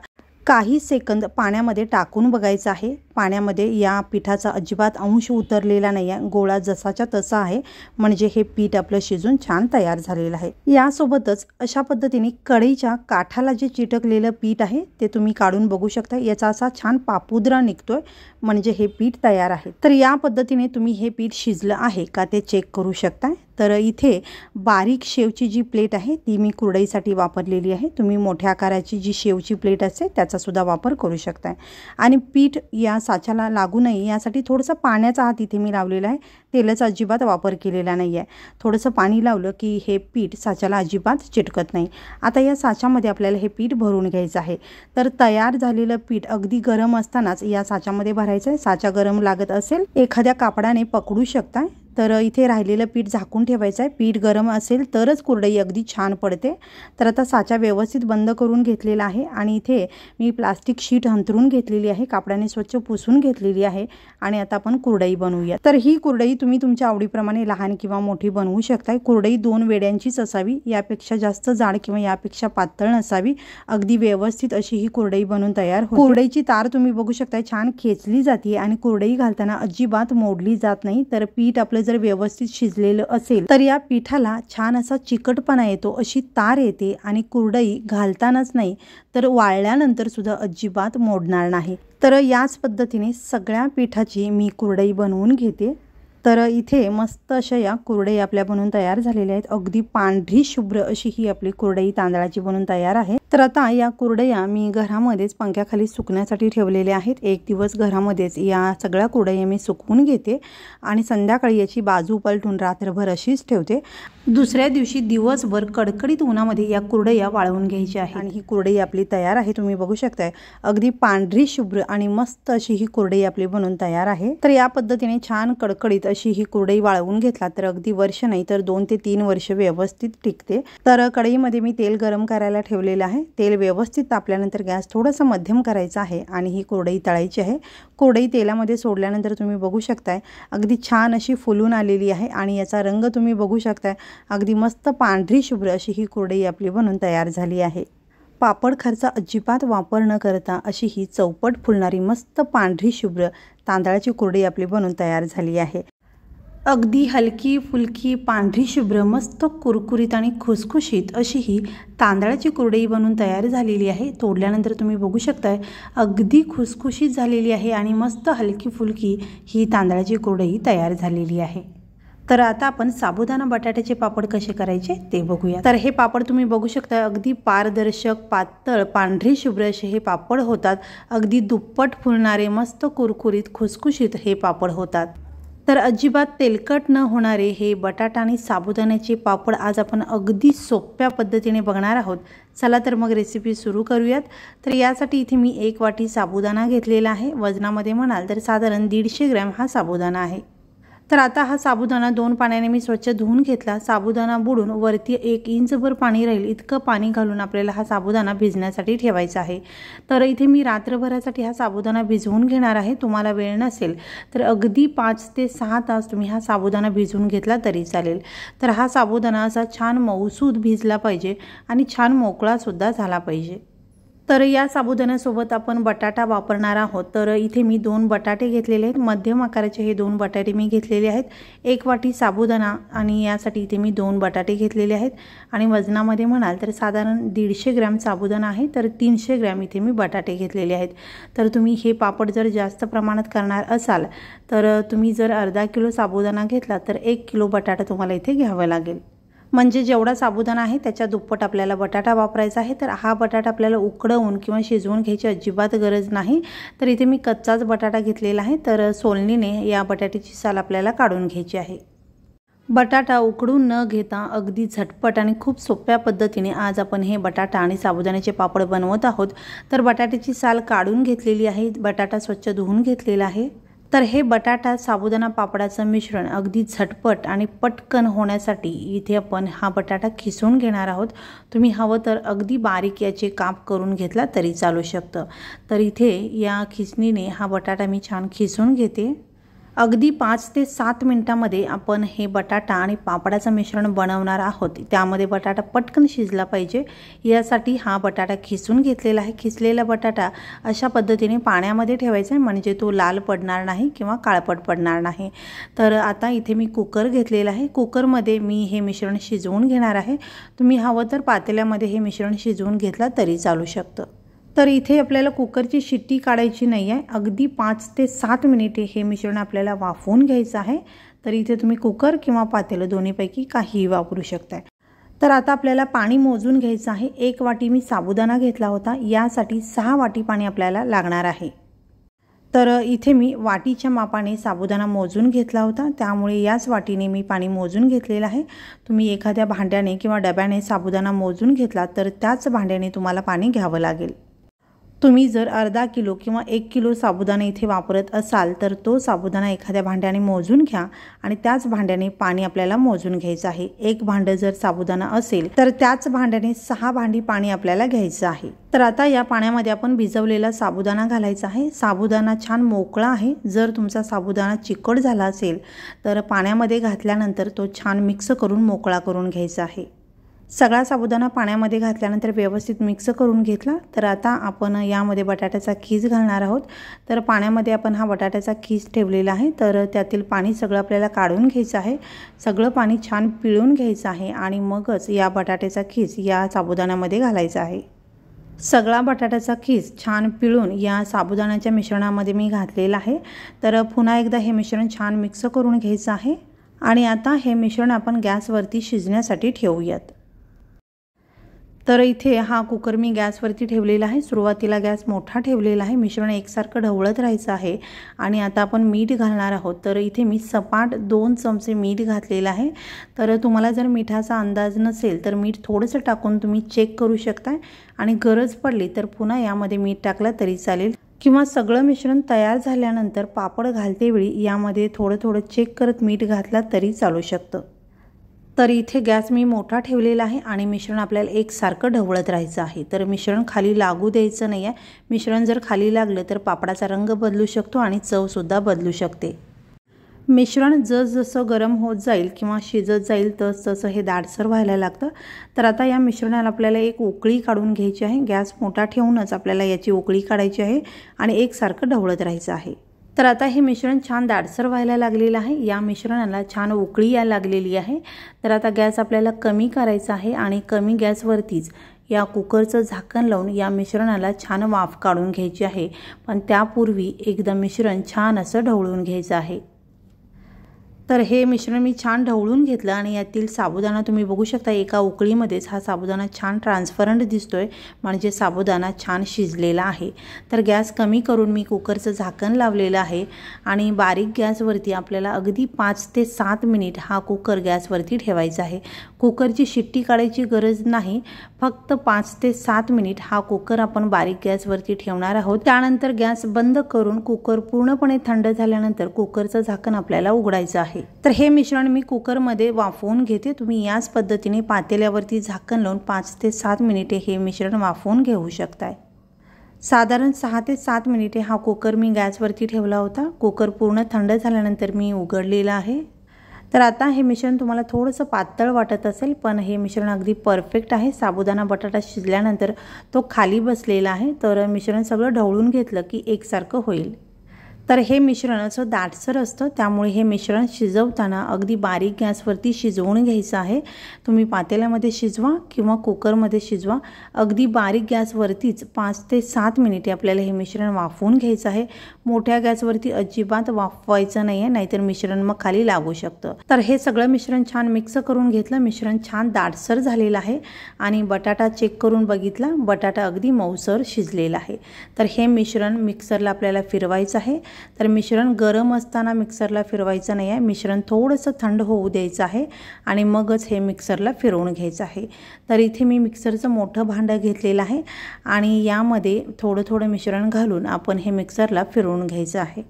काही सेकंद पाण्यामध्ये टाकून बघायचा आहे। पाण्यामध्ये या पिठाचा अजिबात अंश उतरलेला नाही आहे, गोळा जसाच्या तसा आहे, म्हणजे हे पीठ आपलं शिजून छान तयार झालेलं आहे। यासोबतच अशा पद्धतीने कढईच्या काठाला जे चिटकलेलं पीठ आहे ते तुम्ही काढून बघू शकता, याचा असा छान पापुद्रा निघतोय, म्हणजे हे पीठ तयार आहे। तर या पद्धतीने तुम्ही हे पीठ शिजलं आहे का ते चेक करू शकता। तर इथे बारीक शेवची जी प्लेट आहे ती मी कुरडईसाठी वापरलेली आहे। तुम्ही मोठ्या आकाराची जी शेवची प्लेट असते त्याचा सुद्धा वापर करू शकता। आणि पीठ या साच्याला लागू नये यासाठी थोडंसं पाण्याचा हात इथे मी लावलेला आहे, तेलाचा अजिबात वापर केलेला नाही आहे। थोडंसं पाणी लावलं की हे पीठ साच्याला अजिबात चिटकत नाही। आता या साच्यामध्ये आपल्याला हे पीठ भरून घ्यायचं आहे। तर तयार झालेलं पीठ अगदी गरम असतानाच या साच्यामध्ये भरायचं आहे। साचा गरम लागत असेल एखाद्या कापडाने पकडू शकता। तर इथे राहिलेलं पीठ झाकून ठेवायचं आहे। पीठ गरम असेल तरच कुरडई अगदी छान पडते। तर आता साचा व्यवस्थित बंद करून घेतलेला आहे आणि इथे मी प्लास्टिक शीट अंथरून घेतलेली आहे, कापडाने स्वच्छ पुसून घेतलेली आहे। आणि आता आपण कुरडई बनवूया। तर ही कुरडई तुम्ही तुमच्या आवडीप्रमाणे लहान किंवा मोठी बनवू शकता। कुरडई 2 वेड्यांचीच असावी, यापेक्षा जास्त जाड किंवा यापेक्षा पातळ नसावी, अगदी व्यवस्थित अशी ही कुरडई बनवून तयार होते। कुरडईची तार तुम्ही बघू शकता छान खेचली जाते आणि कुरडई घालताना अजिबात मोडली जात नाही। तर पीठ आपलं जर व्यवस्थित शिजलेलं असेल तर या पिठाला छान असा चिकटपणा येतो, अशी तार येते आणि कुरडई घालतानाच नाही तर वाळल्यानंतर सुद्धा अजिबात मोडणार नाही। तर याच पद्धतीने सगळ्या पिठाची मी कुरडई बनवून घेते। तर इथे मस्त अशा या कुरडई आपल्या बनवून तयार झालेल्या आहेत। अगदी पांढरी शुभ्र अशी ही आपली कुरडई तांदळाची बनवून तयार आहे। तर आता या कुरडया मी घरामध्येच पंख्याखाली सुकण्यासाठी ठेवलेल्या आहेत। एक दिवस घरामध्येच या सगळ्या कुरडया मी सुकवून घेते आणि संध्याकाळी याची बाजू पलटून रात्रभर अशीच ठेवते। दुसऱ्या दिवशी दिवसभर कडकडीत उन्हामध्ये या कुरडया वाळवून घ्यायच्या आहेत आणि ही कुरडई आपली तयार आहे। तुम्ही बघू शकताय अगदी पांढरी शुभ्र आणि मस्त अशी ही कुरडई आपली बनवून तयार आहे। तर या पद्धतीने छान कडकडीत अशी ही कुरडई वाळवून घेतला तर अगदी वर्ष नाही तर 2 ते 3 वर्ष व्यवस्थित टिकते। तर कढईमध्ये मी तेल गरम करायला ठेवलेलं आहे। तेल व्यवस्थित तापल्यानंतर गॅस थोडासा मध्यम करायचा आहे आणि ही कुरडई तळायची आहे। कुरडई तेलामध्ये सोडल्यानंतर तुम्ही बघू शकताय अगदी छान अशी फुलून आलेली आहे आणि याचा रंग तुम्ही बघू शकताय अगदी मस्त पांढरी शुभ्र अशी ही कुरडई आपली बनवून तयार झाली आहे। पापड खर्चा अजिबात वापर न करता अशी ही चौपट फुलणारी मस्त पांढरी शुभ्र तांदळाची कुरडई आपली बनवून तयार झाली आहे। अगदी हलकी फुलकी पांढरी शुभ्र मस्त कुरकुरीत आणि खुसखुशीत अशी ही तांदळाची कुरडई बनवून तयार झालेली आहे। तोडल्यानंतर तुम्ही बघू शकताय अगदी खुसखुशीत झालेली आहे आणि मस्त हलकी फुलकी ही तांदळाची कुरडई तयार झालेली आहे। तर आता आपण साबुदाणा बटाट्याचे पापड कसे करायचे ते बघूया। तर हे पापड तुम्ही बघू शकता अगदी पारदर्शक पातळ पांढरी शुभ्र असे हे पापड होतात। अगदी दुप्पट फुलणारे मस्त कुरकुरीत खुसखुशीत हे पापड होतात। तर अजिबात तेलकट न होणारे हे बटाटा आणि साबुदाण्याचे पापड आज आपण अगदी सोप्या पद्धतीने बघणार आहोत। चला तर मग रेसिपी सुरू करूयात। तर यासाठी इथे मी 1 वाटी साबुदाणा घेतलेला आहे। वजनामध्ये म्हणाल तर साधारण 150 ग्रॅम हा साबुदाणा आहे। तर आता हा साबुदाणा 2 पाण्याने मी स्वच्छ धुवून घेतला। साबुदाणा बुडून वरती 1 इंचभर पाणी राहील इतकं पाणी घालून आपल्याला हा साबुदाणा भिजण्यासाठी ठेवायचा आहे। तर इथे मी रात्रभरासाठी हा साबुदाणा भिजवून घेणार आहे। तुम्हाला वेळ नसेल तर अगदी 5 ते 6 तास तुम्ही हा साबुदाणा भिजवून घेतला तरी चालेल। तर हा साबुदाणा असा छान मऊसूद भिजला पाहिजे आणि छान मोकळा सुद्धा झाला पाहिजे। तर या साबुदाण्यासोबत आपण बटाटा वापरणार आहोत। तर इथे मी 2 बटाटे घेतलेले आहेत। मध्यम आकाराचे हे 2 बटाटे मी घेतलेले आहेत। 1 वाटी साबुदाणा आणि यासाठी इथे मी 2 बटाटे घेतलेले आहेत आणि वजनामध्ये म्हणाल तर साधारण 150 ग्रॅम साबुदाणा आहे तर 300 ग्रॅम इथे मी बटाटे घेतलेले आहेत। तर तुम्ही हे पापड जर जास्त प्रमाणात करणार असाल तर तुम्ही जर अर्धा किलो साबुदाणा घेतला तर 1 किलो बटाटा तुम्हाला इथे घ्यावा लागेल। म्हणजे जेवढा साबुदाणा आहे त्याच्या दुप्पट आपल्याला बटाटा वापरायचा आहे। तर हा बटाटा आपल्याला उकडवून किंवा शिजवून घ्यायची अजिबात गरज नाही। तर इथे मी कच्चाच बटाटा घेतलेला आहे। तर सोलणीने या बटाट्याची साल आपल्याला काढून घ्यायची आहे। बटाटा उकडून न घेता अगदी झटपट आणि खूप सोप्या पद्धतीने आज आपण हे बटाटा आणि साबुदाण्याचे पापड बनवत आहोत। तर बटाट्याची साल काढून घेतलेली आहे, बटाटा स्वच्छ धुवून घेतलेला आहे। तर हे बटाटा साबुदाणा पापडाचं मिश्रण अगदी झटपट आणि पटकन होण्यासाठी इथे आपण हा बटाटा खिसून घेणार आहोत। तुम्ही हवं तर अगदी बारीक याचे काप करून घेतला तरी चालू शकतं। तर इथे या खिसणीने हा बटाटा मी छान खिसून घेते। अगदी 5 ते 7 मिनिटांमध्ये आपण हे बटाटा आणि पापडाचं मिश्रण बनवणार आहोत। त्यामध्ये बटाटा पटकन शिजला पाहिजे यासाठी हा बटाटा खिसून घेतलेला आहे। खिसलेला बटाटा अशा पद्धतीने पाण्यामध्ये ठेवायचा आहे, म्हणजे तो लाल पडणार नाही किंवा काळपट पडणार नाही। तर आता इथे मी कुकर घेतलेला आहे, कुकरमध्ये मी हे मिश्रण शिजवून घेणार आहे। तुम्ही हवं तर पातेल्यामध्ये हे मिश्रण शिजवून घेतला तरी चालू शकतं। तर इथे आपल्याला कुकरची शिट्टी काढायची नाही आहे, अगदी 5 ते 7 मिनिटे हे मिश्रण आपल्याला वाफवून घ्यायचं आहे। तर इथे तुम्ही कुकर किंवा पातेलं दोन्हीपैकी काहीही वापरू शकताय। तर आता आपल्याला पाणी मोजून घ्यायचं आहे। 1 वाटी मी साबुदाणा घेतला होता, यासाठी 6 वाटी पाणी आपल्याला लागणार आहे। तर इथे मी वाटीच्या मापाने साबुदाणा मोजून घेतला होता, त्यामुळे याच वाटीने मी पाणी मोजून घेतलेलं आहे। तुम्ही एखाद्या भांड्याने किंवा डब्याने साबुदाणा मोजून घेतला तर त्याच भांड्याने तुम्हाला पाणी घ्यावं लागेल। तुम्ही जर अर्धा किलो किंवा 1 किलो साबुदाणा इथे वापरत असाल तर तो साबुदाणा एखाद्या भांड्याने मोजून घ्या आणि त्याच भांड्याने पाणी आपल्याला मोजून घ्यायचं आहे। 1 भांडं जर साबुदाणा असेल तर त्याच भांड्याने 6 भांडी पाणी आपल्याला घ्यायचं आहे। तर आता या पाण्यामध्ये आपण भिजवलेला साबुदाणा घालायचा आहे। साबुदाणा छान मोकळा आहे, जर तुमचा साबुदाणा चिकट झाला असेल तर पाण्यामध्ये घातल्यानंतर तो छान मिक्स करून मोकळा करून घ्यायचा आहे। सगळा साबुदाणा पाण्यामध्ये घातल्यानंतर व्यवस्थित मिक्स करून घेतला। तर आता आपण यामध्ये बटाट्याचा खीस घालणार आहोत। तर पाण्यामध्ये आपण हा बटाट्याचा खीस ठेवलेला आहे, तर त्यातील पाणी सगळं आपल्याला काढून घ्यायचं आहे। सगळं पाणी छान पिळून घ्यायचं आहे आणि मगच या बटाट्याचा खीस या साबुदाण्यामध्ये घालायचा आहे। सगळा बटाट्याचा खीस छान पिळून या साबुदाण्याच्या मिश्रणामध्ये मी घातलेला आहे। तर पुन्हा एकदा हे मिश्रण छान मिक्स करून घ्यायचं आहे आणि आता हे मिश्रण आपण गॅसवरती शिजण्यासाठी ठेवूयात। तर इथे हा कुकर मी गॅसवरती ठेवलेला आहे। सुरुवातीला गॅस मोठा ठेवलेला आहे, मिश्रण एकसारखं ढवळत राहायचं आहे आणि आता आपण मीठ घालणार आहोत। तर इथे मी सपाट 2 चमचे मीठ घातलेलं आहे। तर तुम्हाला जर मिठाचा अंदाज नसेल तर मीठ थोडंसं टाकून तुम्ही चेक करू शकता आणि गरज पडली तर पुन्हा यामध्ये मीठ टाकलं तरी चालेल, किंवा सगळं मिश्रण तयार झाल्यानंतर पापड घालतेवेळी यामध्ये थोडं थोडं चेक करत मीठ घातला तरी चालू शकतं। तर इथे गॅस मी मोठा ठेवलेला आहे आणि मिश्रण आपल्याला एकसारखं ढवळत राहायचं आहे। तर मिश्रण खाली लागू द्यायचं नाही आहे, मिश्रण जर खाली लागलं तर पापडाचा रंग बदलू शकतो आणि चवसुद्धा बदलू शकते। मिश्रण जसजसं गरम होत जाईल किंवा शिजत जाईल तसं हे दाटसर व्हायला लागतं। तर आता या मिश्रणाला आपल्याला एक उकळी काढून घ्यायची आहे। गॅस मोठा ठेवूनच आपल्याला याची उकळी काढायची आहे आणि एकसारखं ढवळत राहायचं आहे। तर आता हे मिश्रण छान दाटसर व्हायला लागलेलं आहे, या मिश्रणाला छान उकळी यायला लागलेली आहे। तर आता गॅस आपल्याला कमी करायचा आहे आणि कमी गॅसवरतीच या कुकरचं झाकण लावून या मिश्रणाला छान वाफ काढून घ्यायची आहे। पण त्यापूर्वी एकदा मिश्रण छान असं ढवळून घ्यायचं आहे। तर हे मिश्रण मी छान ढवळून घेतलं आणि यातील साबुदाणा तुम्ही बघू शकता, एका उकळीमध्येच हा साबुदाणा छान ट्रान्सपरंट दिसतोय, म्हणजे साबुदाणा छान शिजलेला आहे। तर गॅस कमी करून मी कुकरचं झाकण लावलेलं आहे आणि बारीक गॅसवरती आपल्याला अगदी 5 ते 7 मिनिट हा कुकर गॅसवरती ठेवायचा आहे। कुकरची शिट्टी काढायची गरज नाही, फक्त 5 ते 7 मिनिट हा कुकर आपण बारीक गॅसवरती ठेवणार आहोत। त्यानंतर गॅस बंद करून कुकर पूर्णपणे थंड झाल्यानंतर कुकरचं झाकण आपल्याला उघडायचं आहे। तर हे मिश्रण मी कुकरमध्ये वाफवून घेते। तुम्ही याच पद्धतीने पातेल्यावरती झाकण लावून 5 ते 7 मिनिटे हे मिश्रण वाफवून घेऊ शकताय। साधारण 6 ते 7 मिनिटे हा कुकर मी गॅसवरती ठेवला होता। कुकर पूर्ण थंड झाल्यानंतर मी उघडलेला आहे। तर आता हे मिश्रण तुम्हाला थोडंसं पातळ वाटत असेल, पण हे मिश्रण अगदी परफेक्ट आहे। साबुदाणा बटाटा शिजल्यानंतर तो खाली बसलेला आहे, तर मिश्रण सगळं ढवळून घेतलं की एकसारखं होईल। तर हे मिश्रण असं दाटसर असतं, त्यामुळे हे मिश्रण शिजवताना अगदी बारीक गॅसवरती शिजवून घ्यायचं आहे। तुम्ही पातेल्यामध्ये शिजवा किंवा कुकरमध्ये शिजवा, अगदी बारीक गॅसवरतीच 5 ते 7 मिनिटे आपल्याला हे मिश्रण वाफवून घ्यायचं आहे। मोठ्या गॅसवरती अजिबात वाफवायचं नाही आहे, नाहीतर मिश्रण मग खाली लागू शकतं। तर हे सगळं मिश्रण छान मिक्स करून घेतलं, मिश्रण छान दाटसर झालेलं आहे आणि बटाटा चेक करून बघितला, बटाटा अगदी मऊसर शिजलेला आहे। तर हे मिश्रण मिक्सरला आपल्याला फिरवायचं आहे तर मिश्रण गरम असताना मिक्सरला फिरवायचं नाही आहे, मिश्रण थोडंसं थंड होऊ द्यायचं आहे आणि मगच हे मिक्सरला फिरवून घ्यायचं आहे। तर इथे मी मिक्सरचं मोठं भांडं घेतलेलं आहे आणि यामध्ये थोडं थोडं मिश्रण घालून आपण हे मिक्सरला फिरवून घ्यायचं आहे।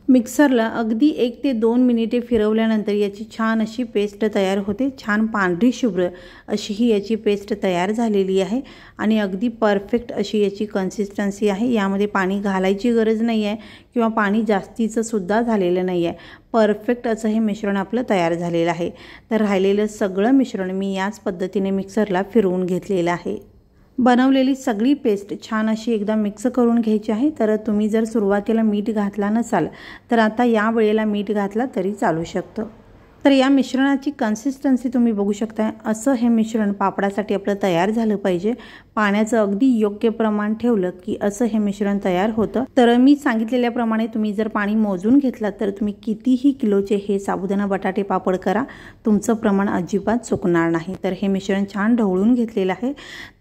मिक्सरला अगदी 1 ते 2 मिनिटे फिरवल्यानंतर याची छान अशी पेस्ट तयार होते। छान पांढरी शुभ्र अशी ही याची पेस्ट तयार झालेली आहे आणि अगदी परफेक्ट अशी याची कन्सिस्टन्सी आहे। यामध्ये पाणी घालायची गरज नाही आहे किंवा पाणी जास्तीचं सुद्धा झालेलं नाही आहे। परफेक्ट असं हे मिश्रण आपलं तयार झालेलं आहे। तर राहिलेलं सगळं मिश्रण मी याच पद्धतीने मिक्सरला फिरवून घेतलेलं आहे। बनवलेली सगळी पेस्ट छान अशी एकदा मिक्स करून घ्यायची आहे। तर तुम्ही जर सुरुवातीला मीठ घातला नसाल तर आता या वेळेला मीठ घातला तरी चालू शकतं। तर या मिश्रणाची कन्सिस्टन्सी तुम्ही बघू शकता, असं हे मिश्रण पापडासाठी आपलं तयार झालं पाहिजे। पाण्याचं अगदी योग्य प्रमाण ठेवलं की असं हे मिश्रण तयार होतं। तर मी सांगितलेल्याप्रमाणे तुम्ही जर पाणी मोजून घेतला तर तुम्ही कितीही किलोचे हे साबुदाणा बटाटे पापड करा, तुमचं प्रमाण अजिबात चुकणार नाही। तर हे मिश्रण छान ढवळून घेतलेलं आहे।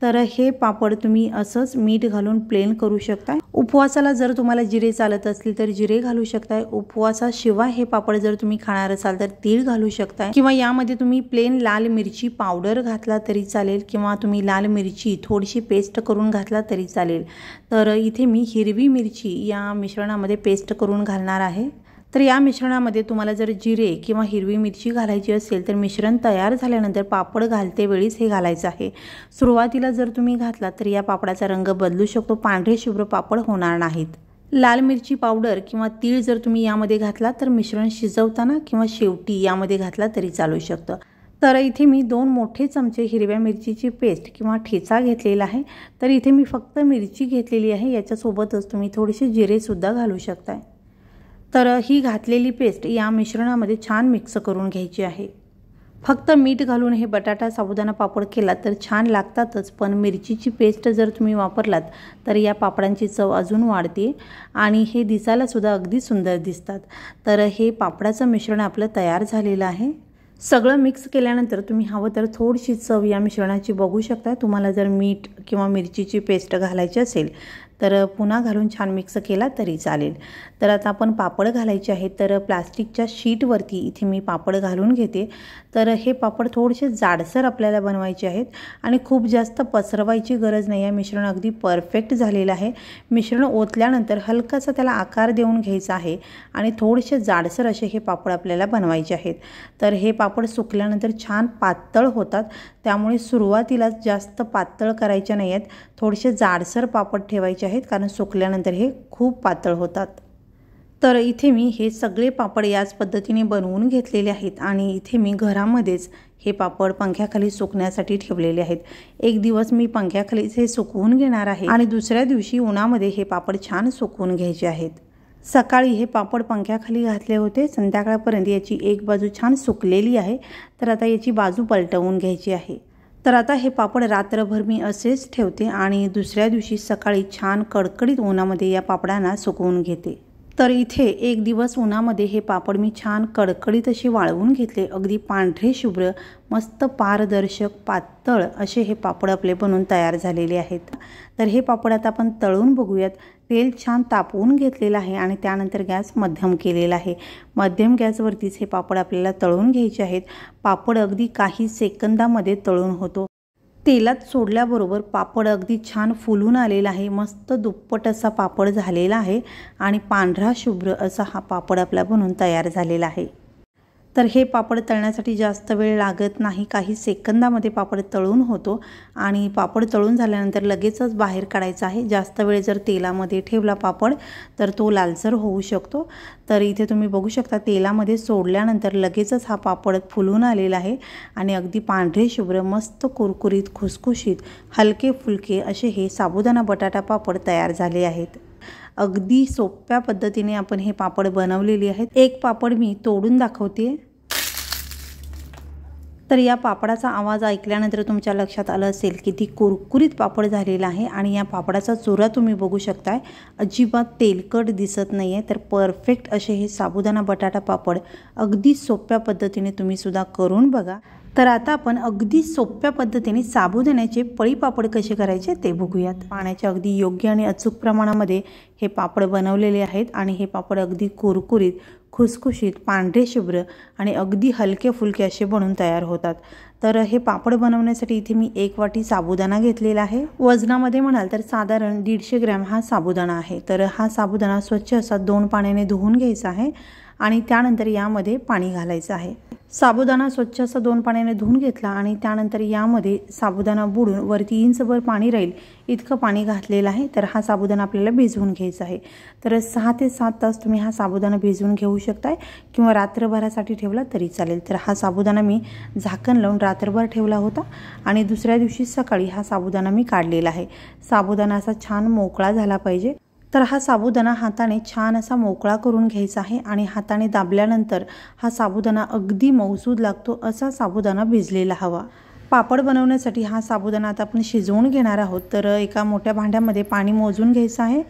तर हे पापड तुम्ही असंच मीठ घालून प्लेन करू शकता। उपवासाला जर तुम्हाला जिरे चालत असतील तर जिरे घालू शकताय। उपवासाशिवाय हे पापड जर तुम्ही खाणार असाल तर तीळ घालू शकताय किंवा यामध्ये तुम्ही प्लेन लाल मिरची पावडर घातला तरी चालेल किंवा तुम्ही लाल मिरची थोडीशी पेस्ट करून घातला तरी चालेल। तर इथे मी हिरवी मिरची या मिश्रणामध्ये पेस्ट करून घालणार आहे। तर या मिश्रणामध्ये तुम्हाला जर जिरे किंवा हिरवी मिरची घालायची असेल तर मिश्रण तयार झाल्यानंतर पापड घालते वेळीच हे घालायचं आहे। सुरुवातीला जर तुम्ही घातला तर या पापडाचा रंग बदलू शकतो, पांढरे शुभ्र पापड होणार नाहीत। लाल मिरची पावडर किंवा तीळ जर तुम्ही यामध्ये घातला तर मिश्रण शिजवताना किंवा शेवटी यामध्ये घातला तरी चालू शकतं। तर इथे मी 2 मोठे चमचे हिरव्या मिरचीची पेस्ट किंवा ठेचा घेतलेला आहे। तर इथे मी फक्त मिरची घेतलेली आहे, याच्यासोबतच तुम्ही थोडेसे जिरे सुद्धा घालू शकताय। तर ही घातलेली पेस्ट या मिश्रणामध्ये छान मिक्स करून घ्यायची आहे। फक्त मीठ घालून हे बटाटा साबुदाणा पापड केला तर छान लागतातच, पण मिरचीची पेस्ट जर तुम्ही वापरलात तर या पापडांची चव अजून वाढते आणि हे दिसायला सुद्धा अगदी सुंदर दिसतात। तर हे पापडाचं मिश्रण आपलं तयार झालेलं आहे। सगळं मिक्स केल्यानंतर तुम्ही हवं तर थोडीशी चव या मिश्रणाची बघू शकता। तुम्हाला जर मीठ किंवा मिरचीची पेस्ट घालायची असेल तर पुन्हा घालून छान मिक्स केला तरी चालेल। तर आता आपण पापड घालायचे आहेत। तर प्लास्टिकच्या शीटवरती इथे मी पापड घालून घेते। तर हे पापड थोडेसे जाडसर आपल्याला बनवायचे आहेत आणि खूप जास्त पसरवायची गरज नाही आहे। मिश्रण अगदी परफेक्ट झालेलं आहे। मिश्रण ओतल्यानंतर हलकासा त्याला आकार देऊन घ्यायचा आहे आणि थोडेसे जाडसर असे हे पापड आपल्याला बनवायचे आहेत। तर हे पापड सुकल्यानंतर छान पातळ होतात, त्यामुळे सुरुवातीला जास्त पातळ करायचे नाही आहेत, थोडेसे जाडसर पापड ठेवायचे आहेत कारण सुकल्यानंतर हे खूप पातळ होतात। तर इथे मी हे सगळे पापड याच पद्धतीने बनवून घेतलेले आहेत आणि इथे मी घरामध्येच हे पापड पंख्याखाली सुकण्यासाठी ठेवलेले आहेत। एक दिवस मी पंख्याखालीच हे सुकवून घेणार आहे आणि दुसऱ्या दिवशी उन्हामध्ये हे पापड छान सुकवून घ्यायचे आहेत। सकाळी हे पापड पंख्याखाली घातले होते, संध्याकाळपर्यंत याची एक बाजू छान सुकलेली आहे। तर आता याची बाजू पलटवून घ्यायची आहे। तर आता हे पापड रात्रभर मी असेच ठेवते आणि दुसऱ्या दिवशी सकाळी छान कडकडीत उन्हामध्ये या पापडांना सुकवून घेते। तर इथे एक दिवस उन्हामध्ये हे पापड मी छान कडकडीत अशी वाळवून घेतले। अगदी पांढरे शुभ्र मस्त पारदर्शक पातळ असे हे पापड आपले बनून तयार झालेले आहेत। तर हे पापड आता आपण तळून बघूयात। तेल छान तापवून घेतलेलं आहे आणि त्यानंतर गॅस मध्यम केलेला आहे। मध्यम गॅसवरतीच हे पापड आपल्याला तळून घ्यायचे आहेत। पापड अगदी काही सेकंदामध्ये तळून होतो। तेलात सोडल्याबरोबर पापड अगदी छान फुलून आलेला आहे, मस्त दुप्पट असा पापड झालेला आहे आणि पांढरा शुभ्र असा हा पापड आपला बनून तयार झालेला आहे। तर हे पापड तळण्यासाठी जास्त वेळ लागत नाही, काही सेकंदामध्ये पापड तळून होतो आणि पापड तळून झाल्यानंतर लगेचच बाहेर काढायचा आहे। जास्त वेळ जर तेलामध्ये ठेवला पापड तर तो लालसर होऊ शकतो। तर इथे तुम्ही बघू शकता तेलामध्ये सोडल्यानंतर लगेचच हा पापड फुलून आलेला आहे आणि अगदी पांढरे शुभ्र मस्त कुरकुरीत खुसखुशीत हलके फुलके असे हे साबुदाणा बटाटा पापड तयार झाले आहेत। अगदी सोप्या पद्धतीने आपण हे पापड बनवलेले आहेत। एक पापड मी तोडून दाखवते। तर या पापडाचा आवाज ऐकल्यानंतर तुमच्या लक्षात आलं असेल किती कुरकुरीत पापड झालेला आहे आणि या पापडाचा चुरा तुम्ही बघू शकताय, अजिबात तेलकट दिसत नाही आहे। तर परफेक्ट असे हे साबुदाणा बटाटा पापड अगदी सोप्या पद्धतीने तुम्ही सुद्धा करून बघा तर आता आपण अगदी सोप्या पद्धतीने साबुदाण्याचे पळी पापड कसे करायचे ते बघूयात। पाण्याच्या अगदी योग्य आणि अचूक प्रमाणामध्ये हे पापड बनवलेले आहेत आणि हे पापड अगदी कुरकुरीत, खुसखुशीत, पांढरे शुभ्र आणि अगदी हलके फुलके असे बनून तयार होतात। तर हे पापड बनवण्यासाठी इथे मी 1 वाटी साबुदाणा घेतलेला आहे। वजनामध्ये म्हणाल तर साधारण 150 ग्रॅम हा साबुदाणा आहे। तर हा साबुदाणा स्वच्छ असा 2 पाण्याने धुवून घ्यायचा आहे आणि त्यानंतर यामध्ये पाणी घालायचं आहे। साबुदाणा स्वच्छ असा 2 पाण्याने धुवून घेतला आणि त्यानंतर यामध्ये साबुदाणा बुडून वरती इंचभर पाणी राहील इतकं पाणी घातलेलं आहे। तर हा साबुदाणा आपल्याला भिजवून घ्यायचा आहे। तर 6 ते 7 तास तुम्ही हा साबुदाणा भिजवून घेऊ शकताय किंवा रात्रभरासाठी ठेवला तरी चालेल। तर हा साबुदाणा मी झाकण लावून रात्रभर ठेवला होता आणि दुसऱ्या दिवशी सकाळी हा साबुदाणा मी काढलेला आहे। साबुदाणा असा छान मोकळा झाला पाहिजे। तर हा साबुदाणा हाताने छान असा मोकळा करून घ्यायचा आहे आणि हाताने दाबल्यानंतर हा साबुदाणा अगदी मऊसूद लागतो असा साबुदाणा भिजलेला हवा। पापड बनवण्यासाठी हा साबुदाणा आता आपण शिजवून घेणार आहोत। तर एका मोठ्या भांड्यामध्ये पाणी मोजून घ्यायचं आहे।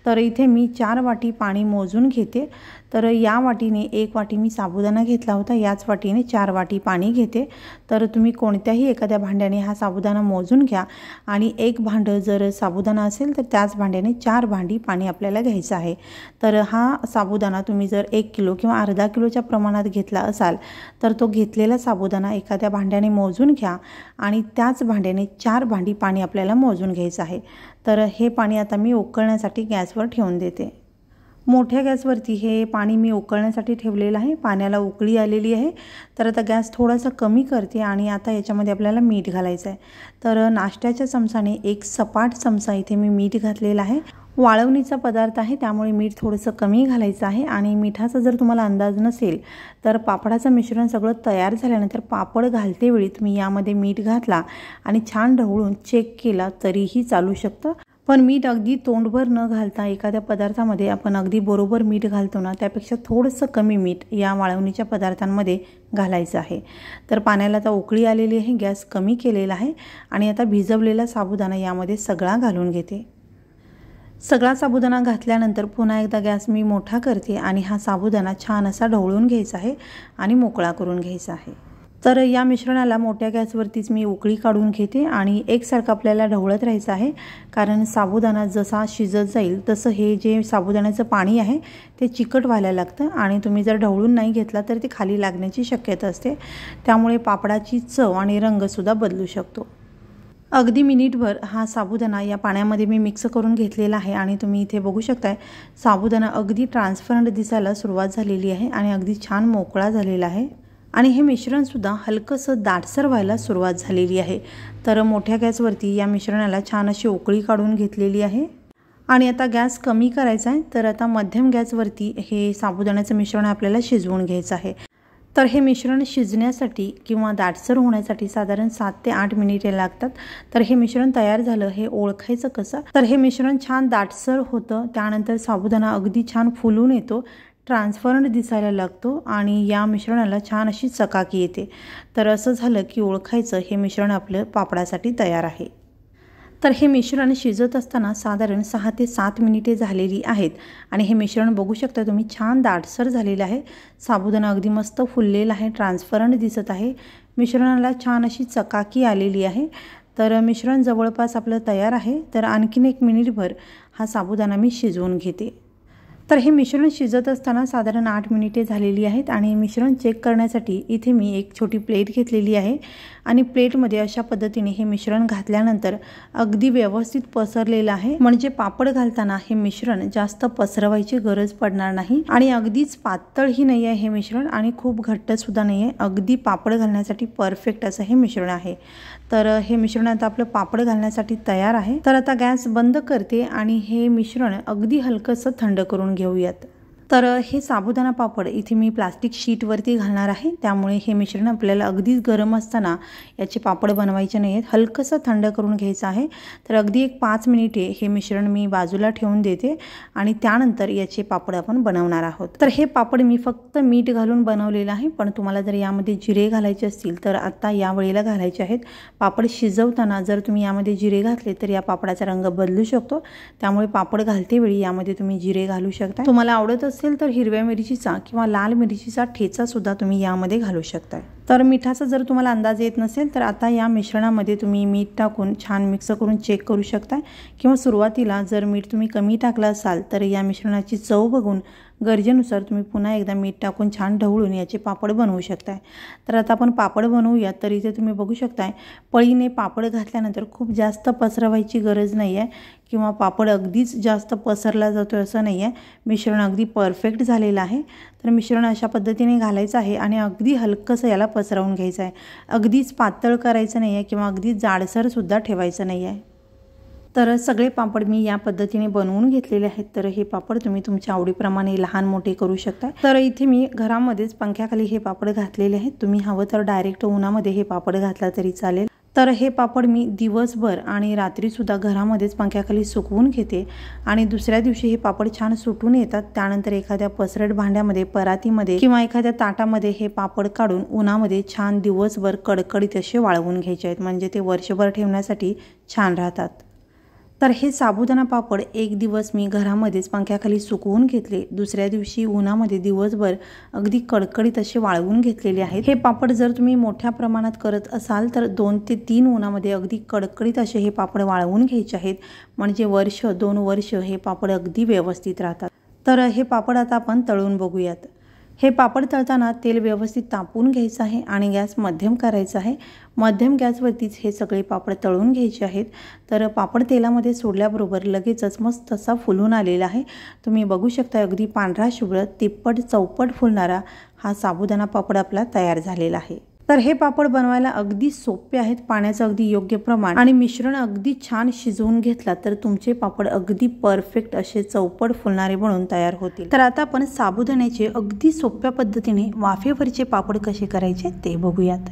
तर इथे मी 4 वाटी पाणी मोजून घेते। तर या वाटीने 1 वाटी मी साबुदाणा घेतला होता, याच वाटीने 4 वाटी पाणी घेते। तर तुम्ही कोणत्याही एखाद्या भांड्याने हा साबुदाणा मोजून घ्या आणि एक भांडं जर साबुदाणा असेल तर त्याच भांड्याने 4 भांडी पाणी आपल्याला घ्यायचं आहे। तर हा साबुदाणा तुम्ही जर 1 किलो किंवा अर्धा किलोच्या प्रमाणात घेतला असाल तर तो घेतलेला साबुदाणा एखाद्या भांड्याने मोजून घ्या आणि त्याच भांड्याने 4 भांडी पाणी आपल्याला मोजून घ्यायचं आहे। तर हे पाणी आता मी उकळण्यासाठी गॅसवर ठेवून देते। मोठ्या गॅसवरती हे पाणी मी उकळण्यासाठी ठेवलेलं आहे। पाण्याला उकळी आलेली आहे। तर आता गॅस थोडासा कमी करते आणि आता याच्यामध्ये आपल्याला मीठ घालायचं आहे। तर नाश्त्याच्या चमचाने 1 सपाट चमचा इथे मी मीठ घातलेला आहे। वाळवणीचा पदार्थ आहे त्यामुळे मीठ थोडंसं कमी घालायचं आहे आणि मिठाचा जर तुम्हाला अंदाज नसेल तर पापडाचं मिश्रण सगळं तयार झाल्यानंतर पापड घालते वेळी तुम्ही यामध्ये मीठ घातला आणि छान ढवळून चेक केला तरीही चालू शकतं। पण मीठ अगदी तोंडभर न घालता एखाद्या पदार्थामध्ये आपण अगदी बरोबर मीठ घालतो ना त्यापेक्षा थोडंसं कमी मीठ या वाळवणीच्या पदार्थांमध्ये घालायचं आहे। तर पाण्याला आता उकळी आलेली आहे, गॅस कमी केलेला आहे आणि आता भिजवलेला साबुदाणा यामध्ये सगळा घालून घेते। सगळा साबुदाणा घातल्यानंतर पुन्हा एकदा गॅस मी मोठा करते आणि हा साबुदाणा छान असा ढवळून घ्यायचा आहे आणि मोकळा करून घ्यायचा आहे। तर या मिश्रणाला मोठ्या गॅसवरतीच मी उकळी काढून घेते आणि एकसारखं आपल्याला ढवळत राहायचं आहे, कारण साबुदाणा जसा शिजत जाईल तसं हे जे साबुदाण्याचं पाणी आहे ते चिकट व्हायला लागतं आणि तुम्ही जर ढवळून नाही घेतला तर ते खाली लागण्याची शक्यता असते। त्यामुळे पापडाची चव आणि रंगसुद्धा बदलू शकतो। अगदी मिनिटभर हा साबुदाणा या पाण्यामध्ये मी मिक्स करून घेतलेला आहे आणि तुम्ही इथे बघू शकताय साबुदाणा अगदी ट्रान्सपरंट दिसायला सुरुवात झालेली आहे आणि अगदी छान मोकळा झालेला आहे आणि हे मिश्रणसुद्धा हलकंसं दाटसर व्हायला सुरुवात झालेली आहे। तर मोठ्या गॅसवरती या मिश्रणाला छान अशी उकळी काढून घेतलेली आहे आणि आता गॅस कमी करायचा आहे। तर आता मध्यम गॅसवरती हे साबुदाण्याचं मिश्रण आपल्याला शिजवून घ्यायचं आहे। तर हे मिश्रण शिजण्यासाठी किंवा दाटसर होण्यासाठी साधारण 7 ते 8 मिनिटे लागतात। तर हे मिश्रण तयार झालं हे ओळखायचं कसं, तर हे मिश्रण छान दाटसर होतं, त्यानंतर साबुदाणा अगदी छान फुलून येतो, ट्रान्सपरंट दिसायला लागतो आणि या मिश्रणाला छान अशी चकाकी येते। तर असं झालं की ओळखायचं हे मिश्रण आपलं पापडासाठी तयार आहे। तर हे मिश्रण शिजत असताना साधारण 6 ते 7 मिनिटे झालेली आहेत आणि हे मिश्रण बघू शकता तुम्ही छान दाटसर झालेलं आहे। साबुदाणा अगदी मस्त फुललेला आहे, ट्रान्सपरंट दिसत आहे, मिश्रणाला छान अशी चकाकी आलेली आहे। तर मिश्रण जवळपास आपलं तयार आहे। तर आणखीन 1 मिनिटभर हा साबुदाणा मी शिजवून घेते। तर हे मिश्रण शिजत असताना साधारण 8 मिनिटे झालेली आहेत आणि मिश्रण चेक करण्यासाठी इथे मी एक छोटी प्लेट घेतलेली आहे आणि प्लेटमध्ये अशा पद्धतीने हे मिश्रण घातल्यानंतर अगदी व्यवस्थित पसरलेलं आहे, म्हणजे पापड घालताना हे मिश्रण जास्त पसरवायची गरज पडणार नाही आणि अगदीच पातळही नाही आहे हे मिश्रण आणि खूप घट्टसुद्धा नाही आहे, अगदी पापड घालण्यासाठी परफेक्ट असं हे मिश्रण आहे। तर हे मिश्रण आता आपलं पापड घालण्यासाठी तयार आहे। तर आता गॅस बंद करते आणि हे मिश्रण अगदी हलकंसं थंड करून घेऊयात। तर हे साबुदाणा पापड इथे मी प्लास्टिक शीटवरती घालणार आहे, त्यामुळे हे मिश्रण आपल्याला अगदीच गरम असताना याचे पापड बनवायचे नाही आहेत, हलकंसं थंड करून घ्यायचं आहे। तर अगदी 5 मिनिटे हे मिश्रण मी बाजूला ठेवून देते आणि त्यानंतर याचे पापड आपण बनवणार आहोत। तर हे पापड मी फक्त मीठ घालून बनवलेलं आहे, पण तुम्हाला जर यामध्ये जिरे घालायचे असतील तर आता या वेळेला घालायचे आहेत। पापड शिजवताना जर तुम्ही यामध्ये जिरे घातले तर या पापडाचा रंग बदलू शकतो, त्यामुळे पापड घालते वेळी यामध्ये तुम्ही जिरे घालू शकता। तुम्हाला आवडत असेल तर हिरव्या मिरचीचा किंवा लाल मिरचीचा ठेचा सुद्धा तुम्ही यामध्ये घालू शकता। तर मिठाचा जर तुम्हाला अंदाज येत नसेल तर आता या मिश्रणामध्ये तुम्ही मीठ टाकून छान मिक्स करून चेक करू शकता, किंवा सुरुवातीला जर मीठ तुम्ही कमी टाकलं असाल तर या मिश्रणाची चव बघून गरजेनुसार तुम्ही पुन्हा एकदा मीठ टाकून छान ढवळून याचे पापड बनवू शकताय। तर आता आपण पापड बनवूया। तर इथे तुम्ही बघू शकताय पळीने पापड घातल्यानंतर खूप जास्त पसरवायची गरज नाही आहे, किंवा पापड अगदीच जास्त पसरला जातो असं नाही आहे। मिश्रण अगदी परफेक्ट झालेलं आहे। तर मिश्रण अशा पद्धतीने घालायचं आहे आणि अगदी हलकंसं याला पसरवून घ्यायचं आहे। अगदीच पातळ करायचं नाही आहे किंवा अगदी जाडसरसुद्धा ठेवायचं नाही आहे। तर सगळे पापड मी या पद्धतीने बनवून घेतलेले आहेत। तर हे पापड तुम्ही तुमच्या आवडीप्रमाणे लहान मोठे करू शकता। तर इथे मी घरामध्येच पंख्याखाली हे पापड घातलेले आहेत। तुम्ही हवं तर डायरेक्ट उन्हामध्ये हे पापड घातला तरी चालेल। तर हे पापड मी दिवसभर आणि रात्रीसुद्धा घरामध्येच पंख्याखाली सुकवून घेते आणि दुसऱ्या दिवशी हे पापड छान सुटून येतात। त्यानंतर एखाद्या पसरट भांड्यामध्ये, परातीमध्ये किंवा एखाद्या ताटामध्ये हे पापड काढून उन्हामध्ये छान दिवसभर कडकडीत असे वाळवून घ्यायचे आहेत, म्हणजे ते वर्षभर ठेवण्यासाठी छान राहतात। तर हे साबुदाणा पापड एक दिवस मी घरामध्येच पंख्याखाली सुकवून घेतले, दुसऱ्या दिवशी उन्हामध्ये दिवसभर अगदी कडकडीत असे वाळवून घेतलेले आहेत। हे पापड जर तुम्ही मोठ्या प्रमाणात करत असाल तर 2 ते 3 उन्हामध्ये अगदी कडकडीत असे हे पापड वाळवून घ्यायचे आहेत, म्हणजे वर्ष 2 वर्ष हे पापड अगदी व्यवस्थित राहतात। तर हे पापड आता आपण तळून बघूयात। हे पापड तळताना तेल व्यवस्थित तापवून घ्यायचं आहे आणि गॅस मध्यम करायचा आहे। मध्यम गॅसवरतीच हे सगळे पापड तळून घ्यायचे आहेत। तर पापड तेलामध्ये सोडल्याबरोबर लगेचच मस्त असा फुलून आलेला आहे। तुम्ही बघू शकता अगदी पांढरा शुभ्र तिप्पट चौपट फुलणारा हा साबुदाणा पापड आपला तयार झालेला आहे। तर हे पापड बनवायला अगदी सोपे आहेत। पाण्याचं अगदी योग्य प्रमाण आणि मिश्रण अगदी छान शिजवून घेतला तर तुमचे पापड अगदी परफेक्ट असे चौपट फुलणारे बनून तयार होतील। तर आता आपण साबुदाण्याचे अगदी सोप्या पद्धतीने वाफेवरचे पापड कसे करायचे ते बघूयात।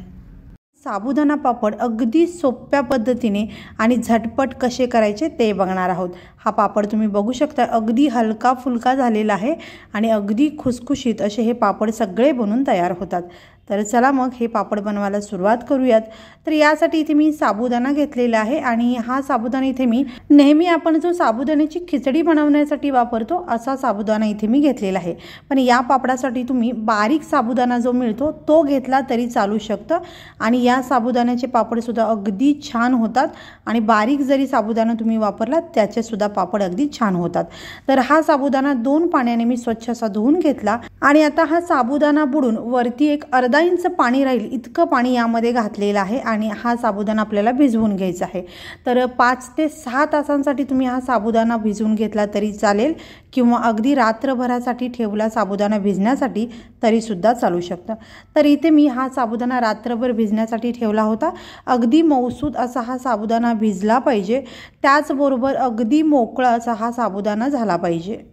साबुदाणा पापड अगदी सोप्या पद्धतीने आणि झटपट कसे करायचे ते बघणार आहोत। हा पापड तुम्ही बघू शकता अगदी हलका फुलका झालेला आहे आणि अगदी खुसखुशीत असे हे पापड सगळे बनून तयार होतात। तर चला मग हे पापड बनवायला सुरुवात करूयात। तर यासाठी इथे मी साबुदाणा घेतलेला आहे आणि हा साबुदाणा इथे मी नेहमी आपण जो साबुदाण्याची खिचडी बनवण्यासाठी वापरतो असा साबुदाणा इथे मी घेतलेला आहे। पण या पापडासाठी तुम्ही बारीक साबुदाणा जो मिळतो तो घेतला तरी चालू शकतं आणि या साबुदाण्याचे पापड सुद्धा अगदी छान होतात आणि बारीक जरी साबुदाणा तुम्ही वापरला त्याचे सुद्धा पापड अगदी छान होतात। तर हा साबुदाणा 2 पाण्याने मी स्वच्छ असा धुवून घेतला आणि आता हा साबुदाणा बुडून वरती एक अर्धा इंच पाणी राहील इतकं पाणी यामध्ये घातलेलं आहे आणि हा साबुदाणा आपल्याला भिजवून घ्यायचा आहे। तर 5 ते 6 तासांसाठी तुम्ही हा साबुदाणा भिजवून घेतला तरी चालेल किंवा अगदी रात्रभरासाठी ठेवला साबुदाणा भिजण्यासाठी तरी सुद्धा चालू शकतं। तर इथे मी हा साबुदाणा रात्रभर भिजण्यासाठी ठेवला होता। अगदी मौसूद असा हा साबुदाणा भिजला पाहिजे, त्याचबरोबर अगदी मोकळा असा हा साबुदाणा झाला पाहिजे।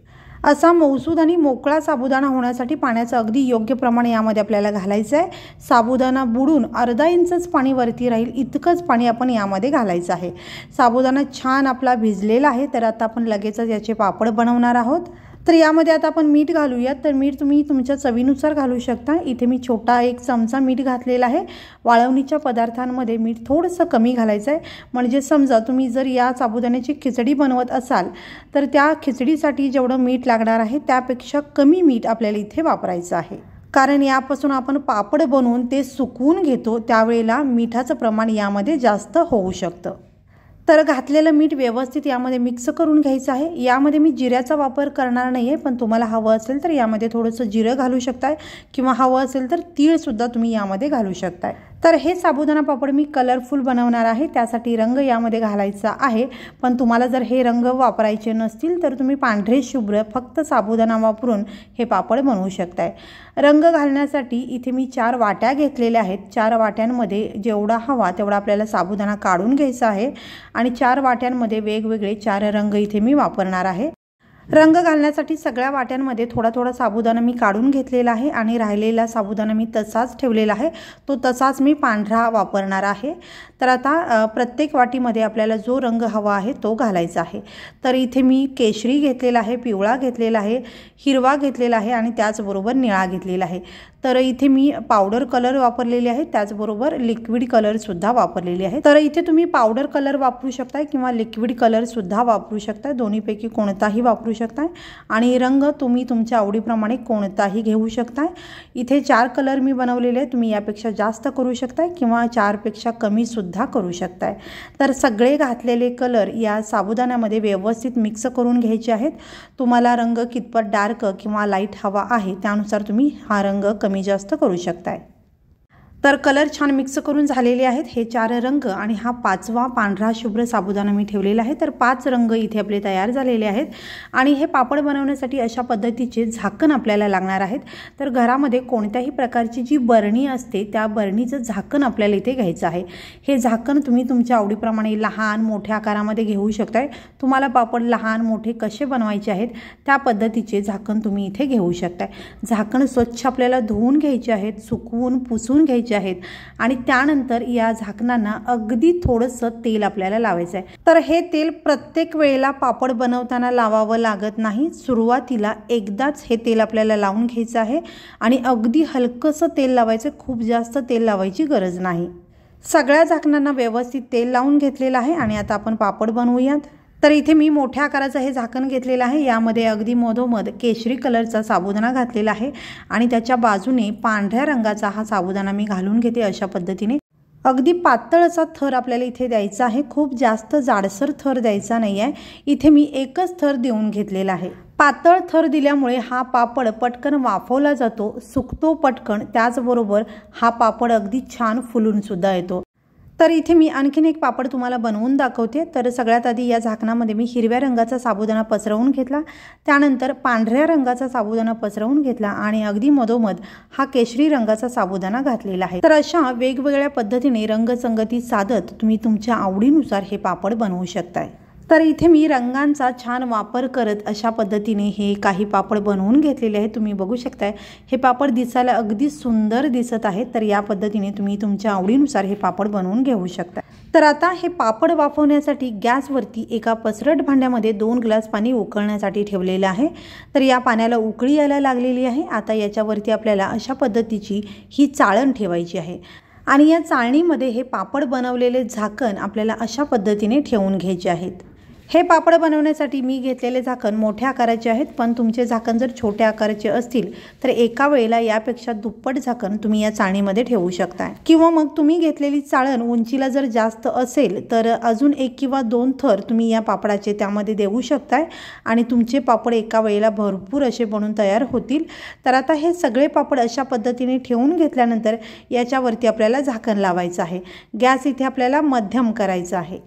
असा मौसूद आणि मोकळा साबुदाणा होण्यासाठी पाण्याचं अगदी योग्य प्रमाण यामध्ये आपल्याला घालायचं आहे। साबुदाणा बुडून अर्धा इंचच पाणी वरती राहील इतकंच पाणी आपण यामध्ये घालायचं आहे। साबुदाणा छान आपला भिजलेला आहे। तर आता आपण लगेचच याचे पापड बनवणार आहोत। तर यामध्ये आता आपण मीठ घालूयात। तर मीठ तुम्ही तुमच्या चवीनुसार घालू शकता। इथे मी छोटा 1 चमचा मीठ घातलेला आहे। वाळवणीच्या पदार्थांमध्ये मीठ थोडंसं कमी घालायचं आहे, म्हणजे समजा तुम्ही जर या साबुदाण्याची खिचडी बनवत असाल तर त्या खिचडीसाठी जेवढं मीठ लागणार आहे त्यापेक्षा कमी मीठ आपल्याला इथे वापरायचं आहे, कारण यापासून आपण पापड बनवून ते सुकवून घेतो त्यावेळेला मिठाचं प्रमाण यामध्ये जास्त होऊ शकतं। तर घातलेलं मीठ व्यवस्थित यामध्ये मिक्स करून घ्यायचं आहे। यामध्ये मी जिऱ्याचा वापर करणार नाही आहे, पण तुम्हाला हवं असेल तर यामध्ये थोडंसं जिरं घालू शकताय किंवा हवं असेल तर तीळसुद्धा तुम्ही यामध्ये घालू शकताय। तर हे साबुदाणा पापड मी कलरफुल बनवणार आहे, त्यासाठी रंग यामध्ये घालायचा आहे। पण तुम्हाला जर हे रंग वापरायचे नसतील तर तुम्ही पांढरे शुभ्र फक्त साबुदाणा वापरून हे पापड बनवू शकताय। रंग घालण्यासाठी इथे मी 4 वाट्या घेतलेल्या आहेत। 4 वाट्यांमध्ये जेवढा हवा तेवढा आपल्याला साबुदाणा काढून घ्यायचा आहे आणि 4 वाट्यांमध्ये वेगवेगळे 4 रंग इथे मी वापरणार आहे। रंग घालण्यासाठी सगळ्या वाट्यांमध्ये थोडा थोडा साबुदाणा मी काढून घेतलेला आहे आणि राहिलेला साबुदाणा मी तसाच ठेवलेला आहे, तो तसाच मी पांढरा वापरणार आहे। तर आता प्रत्येक वाटीमध्ये आपल्याला जो रंग हवा आहे तो घालायचा आहे। तर इथे मी केशरी घेतलेला आहे, पिवळा घेतलेला आहे, हिरवा घेतलेला आहे आणि त्याचबरोबर निळा घेतलेला आहे। तर इथे मी पावडर कलर वापरलेले आहे, त्याचबरोबर लिक्विड कलरसुद्धा वापरलेले आहे। तर इथे तुम्ही पावडर कलर वापरू शकताय किंवा लिक्विड कलरसुद्धा वापरू शकताय, दोन्हीपैकी कोणताही वापरू शकताय। आणि रंग तुम्ही तुमच्या आवडीप्रमाणे कोणताही घेऊ शकताय। इथे 4 कलर मी बनवलेले आहेत, तुम्ही यापेक्षा जास्त करू शकताय किंवा 4 पेक्षा कमी सुद्धा करू शकताय। तर सगळे घातलेले कलर या साबुदाण्यामध्ये व्यवस्थित मिक्स करून घ्यायचे आहेत। तुम्हाला रंग कितपत डार्क किंवा लाईट हवा आहे त्यानुसार तुम्ही हा रंग कमी जास्त करू शकताय। तर कलर छान मिक्स करून झालेले आहेत हे 4 रंग आणि हा 5वा पांढरा शुभ्र साबुदाणा मी ठेवलेला आहे। तर 5 रंग इथे आपले तयार झालेले आहेत आणि हे पापड बनवण्यासाठी अशा पद्धतीचे झाकण आपल्याला लागणार आहेत। तर घरामध्ये कोणत्याही प्रकारची जी बरणी असते त्या बरणीचं झाकण आपल्याला इथे घ्यायचं आहे। हे झाकण तुम्ही तुमच्या आवडीप्रमाणे लहान मोठ्या आकारामध्ये घेऊ शकताय। तुम्हाला पापड लहान मोठे कसे बनवायचे आहेत त्या पद्धतीचे झाकण तुम्ही इथे घेऊ शकताय। झाकण स्वच्छ आपल्याला धुवून घ्यायचे आहेत, सुकवून पुसून घ्यायचे आहेत आणि त्यानंतर या झाकणांना अगदी थोडंसं तेल आपल्याला लावायचं आहे। तर हे तेल प्रत्येक वेळेला पापड बनवताना लावावं लागत नाही, सुरुवातीला एकदाच हे तेल आपल्याला लावून घ्यायचं आहे आणि अगदी हलकंसं तेल लावायचं, खूप जास्त तेल लावायची गरज नाही। सगळ्या झाकणांना व्यवस्थित तेल लावून घेतलेलं आहे आणि आता आपण पापड बनवूयात। तर इथे मी मोठ्या आकाराचं हे झाकण घेतलेलं आहे, यामध्ये अगदी मधोमध केशरी कलरचा साबुदाणा घातलेला आहे आणि त्याच्या बाजूने पांढऱ्या रंगाचा हा साबुदाणा मी घालून घेते। अशा पद्धतीने अगदी पातळ असा थर आपल्याला इथे द्यायचा आहे, खूप जास्त जाडसर थर द्यायचा नाही आहे। इथे मी एकच थर देऊन घेतलेला आहे। पातळ थर दिल्यामुळे हा पापड पटकन वाफवला जातो, सुकतो पटकन, त्याचबरोबर हा पापड अगदी छान फुलून सुद्धा येतो। तर इथे मी आणखीन एक पापड तुम्हाला बनवून दाखवते। तर सगळ्यात आधी या झाकणामध्ये मी हिरव्या रंगाचा साबुदाणा पसरवून घेतला, त्यानंतर पांढऱ्या रंगाचा साबुदाणा पसरवून घेतला आणि अगदी मधोमध हा केशरी रंगाचा साबुदाणा घातलेला आहे। तर अशा वेगवेगळ्या पद्धतीने रंगसंगती साधत तुम्ही तुमच्या आवडीनुसार हे पापड बनवू शकताय। तर इथे मी रंगांचा छान वापर करत अशा पद्धतीने हे काही पापड बनवून घेतलेले आहेत। तुम्ही बघू शकताय हे पापड दिसायला अगदी सुंदर दिसत आहेत। तर या पद्धतीने तुम्ही तुमच्या आवडीनुसार हे पापड बनवून घेऊ शकता। तर आता हे पापड वाफवण्यासाठी गॅसवरती एका पसरट भांड्यामध्ये 2 ग्लास पाणी उकळण्यासाठी ठेवलेलं आहे। तर या पाण्याला उकळी यायला लागलेली आहे। आता याच्यावरती आपल्याला अशा पद्धतीची ही चाळण ठेवायची आहे आणि या चाळणीमध्ये हे पापड बनवलेले झाकण आपल्याला अशा पद्धतीने ठेवून घ्यायचे आहेत। हे पापड बनवण्यासाठी मी घेतलेले झाकण मोठ्या आकाराचे आहेत, पण तुमचे झाकण जर छोट्या आकाराचे असतील तर एका वेळेला यापेक्षा दुप्पट झाकण तुम्ही या चाळणीमध्ये ठेवू शकता किंवा मग तुम्ही घेतलेली चाळण उंचीला जर जास्त असेल तर अजून 1 किंवा 2 थर तुम्ही या पापडाचे त्यामध्ये देऊ शकताय आणि तुमचे पापड एका वेळेला भरपूर असे बनून तयार होतील। तर आता हे सगळे पापड अशा पद्धतीने ठेवून घेतल्यानंतर याच्यावरती आपल्याला झाकण लावायचं आहे। गॅस इथे आपल्याला मध्यम करायचा आहे।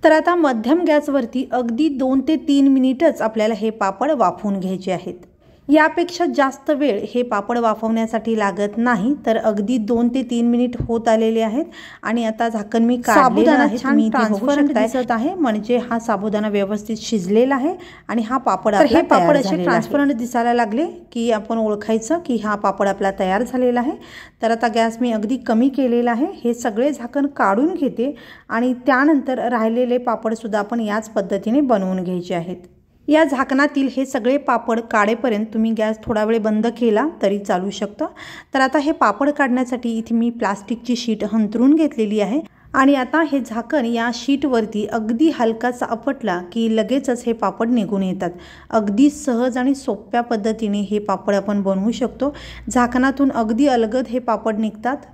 तर आता मध्यम गॅसवरती अगदी 2 ते 3 मिनिटच आपल्याला हे पापड वाफवून घ्यायचे आहेत। यापेक्षा जास्त वेळ हे पापड वाफवण्यासाठी लागत नाही। तर अगदी 2 ते 3 मिनिट होत आलेले आहेत आणि आता झाकण मी काढलेलं आहे, तुम्ही ट्रान्सपरंट दिसत आहे, म्हणजे हा साबुदाणा व्यवस्थित शिजलेला आहे आणि हा पापड आपला पापड असे ट्रान्सपरंट दिसायला लागले की आपण ओळखायचं की हा पापड आपला तयार झालेला आहे। तर आता गॅस मी अगदी कमी केलेला आहे। हे सगळे झाकण काढून घेते आणि त्यानंतर राहिलेले पापड सुद्धा आपण याच पद्धतीने बनवून घ्यायचे आहेत। या झाकणातील हे सगळे पापड काढेपर्यंत तुम्ही गॅस थोडा वेळ बंद केला तरी चालू शकतं। तर आता हे पापड काढण्यासाठी इथे मी प्लास्टिकची शीट हंतरून घेतलेली आहे आणि आता हे झाकण या शीटवरती अगदी हलकासा आपटला की लगेचच हे पापड निघून येतात। अगदी सहज आणि सोप्या पद्धतीने हे पापड आपण बनवू शकतो। झाकणातून अगदी अलगद हे पापड निघतात।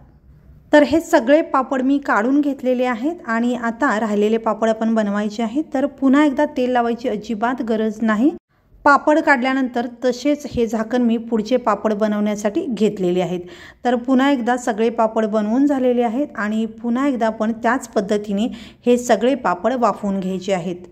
तर हे सगळे पापड मी काढून घेतलेले आहेत आणि आता राहिलेले पापड आपण बनवायचे आहेत। तर पुन्हा एकदा तेल लावायची अजिबात गरज नाही। पापड काढल्यानंतर तसेच हे झाकण मी पुढचे पापड बनवण्यासाठी घेतलेले आहेत। तर पुन्हा एकदा सगळे पापड बनवून झालेले आहेत आणि पुन्हा एकदा आपण त्याच पद्धतीने हे सगळे पापड वाफवून घ्यायचे आहेत।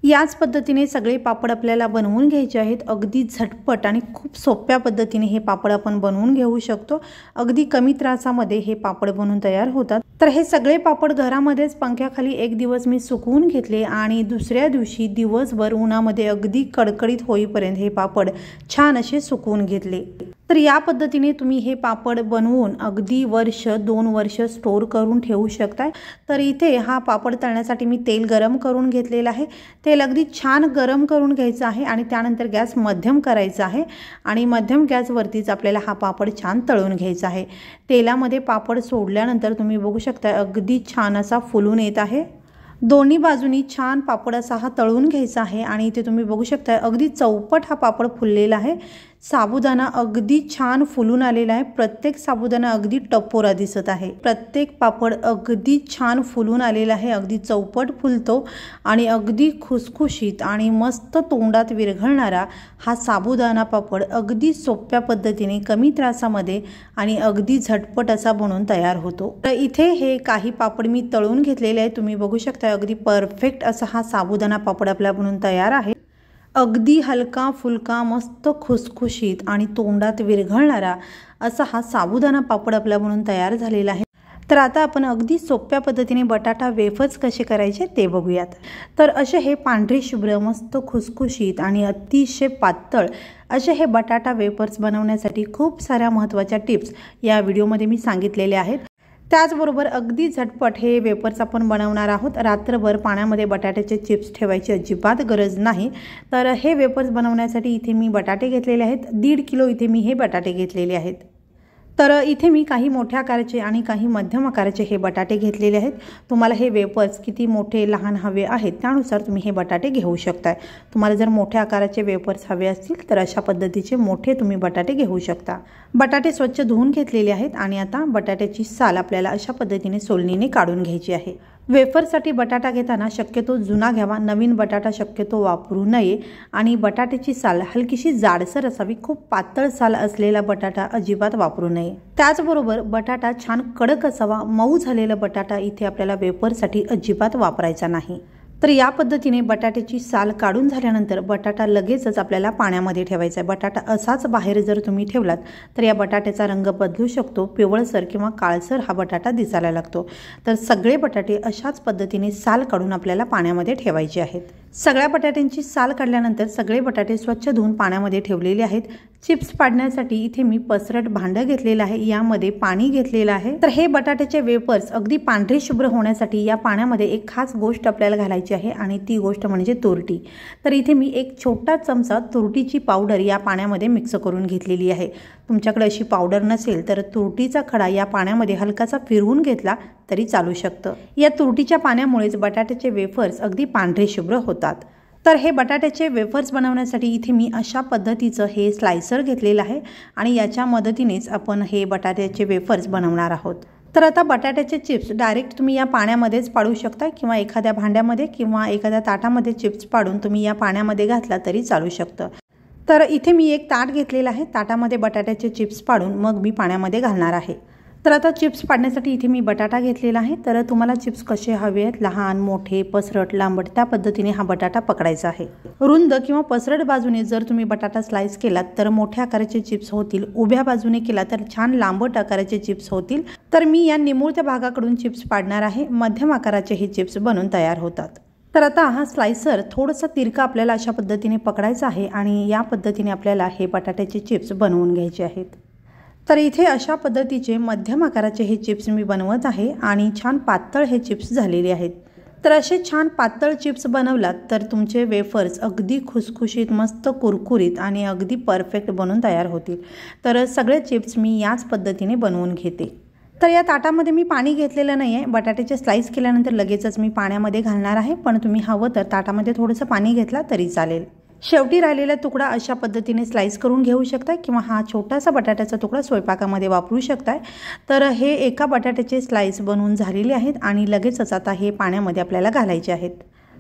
याच पद्धतीने सगळे पापड आपल्याला बनवून घ्यायचे आहेत। अगदी झटपट आणि खूप सोप्या पद्धतीने हे पापड आपण बनवून घेऊ शकतो। अगदी कमी त्रासामध्ये हे पापड बनवून तयार होतात। तर हे सगळे पापड घरामध्येच पंख्याखाली 1 दिवस मी सुकवून घेतले आणि दुसऱ्या दिवशी दिवसभर उन्हामध्ये अगदी कडकडीत होईपर्यंत हे पापड छान असे सुकवून घेतले। तर या पद्धतीने तुम्ही हे पापड बनवून अगदी वर्ष 2 वर्ष स्टोर करून ठेवू शकता। तर इथे हा पापड तळण्यासाठी मी तेल गरम करून घेतलेलं आहे। तेल अगदी छान गरम करून घ्यायचं आहे आणि त्यानंतर गॅस मध्यम करायचा आहे आणि मध्यम गॅसवरतीच आपल्याला हा पापड छान तळून घ्यायचा आहे। तेलामध्ये पापड सोडल्यानंतर तुम्ही बघू शकता अगदी छान असा फुलून येत आहे। दोन्ही बाजूनी छान पापड असा हा तळून घ्यायचा आहे आणि इथे तुम्ही बघू शकता अगदी चौपट हा पापड फुललेला आहे। साबुदाणा अगदी छान फुलून आलेला आहे। प्रत्येक साबुदाणा अगदी टपोरा दिसत आहे। प्रत्येक पापड अगदी छान फुलून आलेला आहे, अगदी चौपट फुलतो आणि अगदी खुसखुशीत आणि मस्त तोंडात विरघळणारा हा साबुदाणा पापड अगदी सोप्या पद्धतीने कमी त्रासामध्ये आणि अगदी झटपट असा बनून तयार होतो। तर इथे हे काही पापड मी तळून घेतलेले आहे। तुम्ही बघू शकता अगदी परफेक्ट असा हा साबुदाणा पापड आपला बनून तयार आहे। अगदी हलका फुलका मस्त खुसखुशीत आणि तोंडात विरघळणारा असा हा साबुदाणा पापड आपला बनून तयार झालेला आहे। तर आता आपण अगदी सोप्या पद्धतीने बटाटा वेफर्स कसे करायचे ते बघूयात। तर असे हे पांढरे शुभ्र मस्त खुसखुशीत आणि अतिशय पातळ असे हे बटाटा वेफर्स बनवण्यासाठी खूप साऱ्या महत्त्वाच्या टिप्स या व्हिडिओमध्ये मी सांगितलेल्या आहेत। त्याचबरोबर अगदी झटपट हे वेफर्स आपण बनवणार आहोत। रात्रभर पाण्यामध्ये बटाट्याचे चिप्स ठेवायची अजिबात गरज नाही। तर हे वेफर्स बनवण्यासाठी इथे मी बटाटे घेतलेले आहेत। 1.5 किलो इथे मी हे बटाटे घेतलेले आहेत। तर इथे मी काही मोठ्या आकाराचे आणि काही मध्यम आकाराचे हे बटाटे घेतलेले आहेत। तुम्हाला हे वेफर्स किती मोठे लहान हवे आहेत त्यानुसार तुम्ही हे बटाटे घेऊ शकता। तुम्हाला जर मोठ्या आकाराचे वेफर्स हवे असतील तर अशा पद्धतीचे मोठे तुम्ही बटाटे घेऊ शकता। बटाटे स्वच्छ धुवून घेतलेले आहेत आणि आता बटाट्याची साल आपल्याला अशा पद्धतीने सोलणीने काढून घ्यायची आहे। वेफरसाठी बटाटा घेताना शक्यतो जुना घ्यावा, नवीन बटाटा शक्यतो वापरू नये आणि बटाट्याची साल हलकीशी जाडसर असावी। खूप पातळ साल असलेला बटाटा अजिबात वापरू नये। त्याचबरोबर बटाटा छान कडक असावा, मऊ झालेला बटाटा इथे आपल्याला वेफरसाठी अजिबात वापरायचा नाही। तर या पद्धतीने बटाट्याची साल काढून झाल्यानंतर बटाटा लगेचच आपल्याला पाण्यामध्ये ठेवायचा आहे। बटाटा असाच बाहेर जर तुम्ही ठेवलात तर या बटाट्याचा रंग बदलू शकतो, पिवळसर किंवा काळसर हा बटाटा दिसायला लागतो। तर सगळे बटाटे अशाच पद्धतीने साल काढून आपल्याला पाण्यामध्ये ठेवायचे आहेत। सगळ्या बटाट्यांची साल काढल्यानंतर सगळे बटाटे स्वच्छ धुवून पाण्यामध्ये ठेवलेले आहेत। चिप्स पाडण्यासाठी इथे मी पसरट भांडं घेतलेलं आहे, यामध्ये पाणी घेतलेलं आहे। तर हे बटाट्याचे वेफर्स अगदी पांढरे शुभ्र होण्यासाठी या पाण्यामध्ये एक खास गोष्ट आपल्याला घालायची आहे आणि ती गोष्ट म्हणजे तुरटी। तर इथे मी एक छोटा चमचा तुरटीची पावडर या पाण्यामध्ये मिक्स करून घेतलेली आहे। तुमच्याकडे अशी पावडर नसेल तर तुरटीचा खडा या पाण्यामध्ये हलकासा फिरवून घेतला तरी चालू शकतं। या तुरटीच्या पाण्यामुळेच बटाट्याचे वेफर्स अगदी पांढरे शुभ्र होतात। तर हे बटाट्याचे वेफर्स बनवण्यासाठी इथे मी अशा पद्धतीचं हे स्लायसर घेतलेलं आहे आणि याच्या मदतीनेच आपण हे बटाट्याचे वेफर्स बनवणार आहोत। तर आता बटाट्याचे चिप्स डायरेक्ट तुम्ही या पाण्यामध्येच पाडू शकता किंवा एखाद्या भांड्यामध्ये किंवा एखाद्या ताटामध्ये चिप्स पाडून तुम्ही या पाण्यामध्ये घातला तरी चालू शकतं। तर इथे मी एक ताट घेतलेलं आहे, ताटामध्ये बटाट्याचे चिप्स पाडून मग मी पाण्यामध्ये घालणार आहे। तर आता चिप्स पाडण्यासाठी इथे मी बटाटा घेतलेला आहे। तर तुम्हाला चिप्स कसे हवे आहेत, लहान मोठे पसरट लांबट, त्या पद्धतीने हा बटाटा पकडायचा आहे। रुंद किंवा पसरट बाजूने जर तुम्ही बटाटा स्लाइस केलात तर मोठ्या आकाराचे चिप्स होतील, उभ्या बाजूने केला तर छान लांबट आकाराचे चिप्स होतील। तर मी या निमुळत्या भागाकडून चिप्स पाडणार आहे, मध्यम आकाराचे हे चिप्स बनून तयार होतात। तर आता हा स्लायसर थोडासा तिरका आपल्याला अशा पद्धतीने पकडायचा आहे आणि या पद्धतीने आपल्याला हे बटाट्याचे चिप्स बनवून घ्यायचे आहेत। तर इथे अशा पद्धतीचे मध्यम आकाराचे हे चिप्स मी बनवत आहे आणि छान पातळ हे चिप्स झालेले आहेत। तर असे छान पातळ चिप्स बनवलात तर तुमचे वेफर्स अगदी खुसखुशीत मस्त कुरकुरीत आणि अगदी परफेक्ट बनून तयार होतील। तर सगळे चिप्स मी याच पद्धतीने बनवून घेते। तर या ताटामध्ये मी पाणी घेतलेलं नाही आहे, बटाट्याचे स्लाइस केल्यानंतर लगेचच मी पाण्यामध्ये घालणार आहे, पण तुम्ही हवं तर ताटामध्ये थोडंसं पाणी घेतला तरी चालेल। शेवटी राहिलेला तुकडा अशा पद्धतीने स्लाइस करून घेऊ शकता किंवा हा छोटासा बटाट्याचा तुकडा स्वयंपाकामध्ये वापरू शकताय। तर हे एका बटाट्याचे स्लाइस बनवून झालेले आहेत आणि लगेचच आता हे पाण्यामध्ये आपल्याला घालायचे आहेत।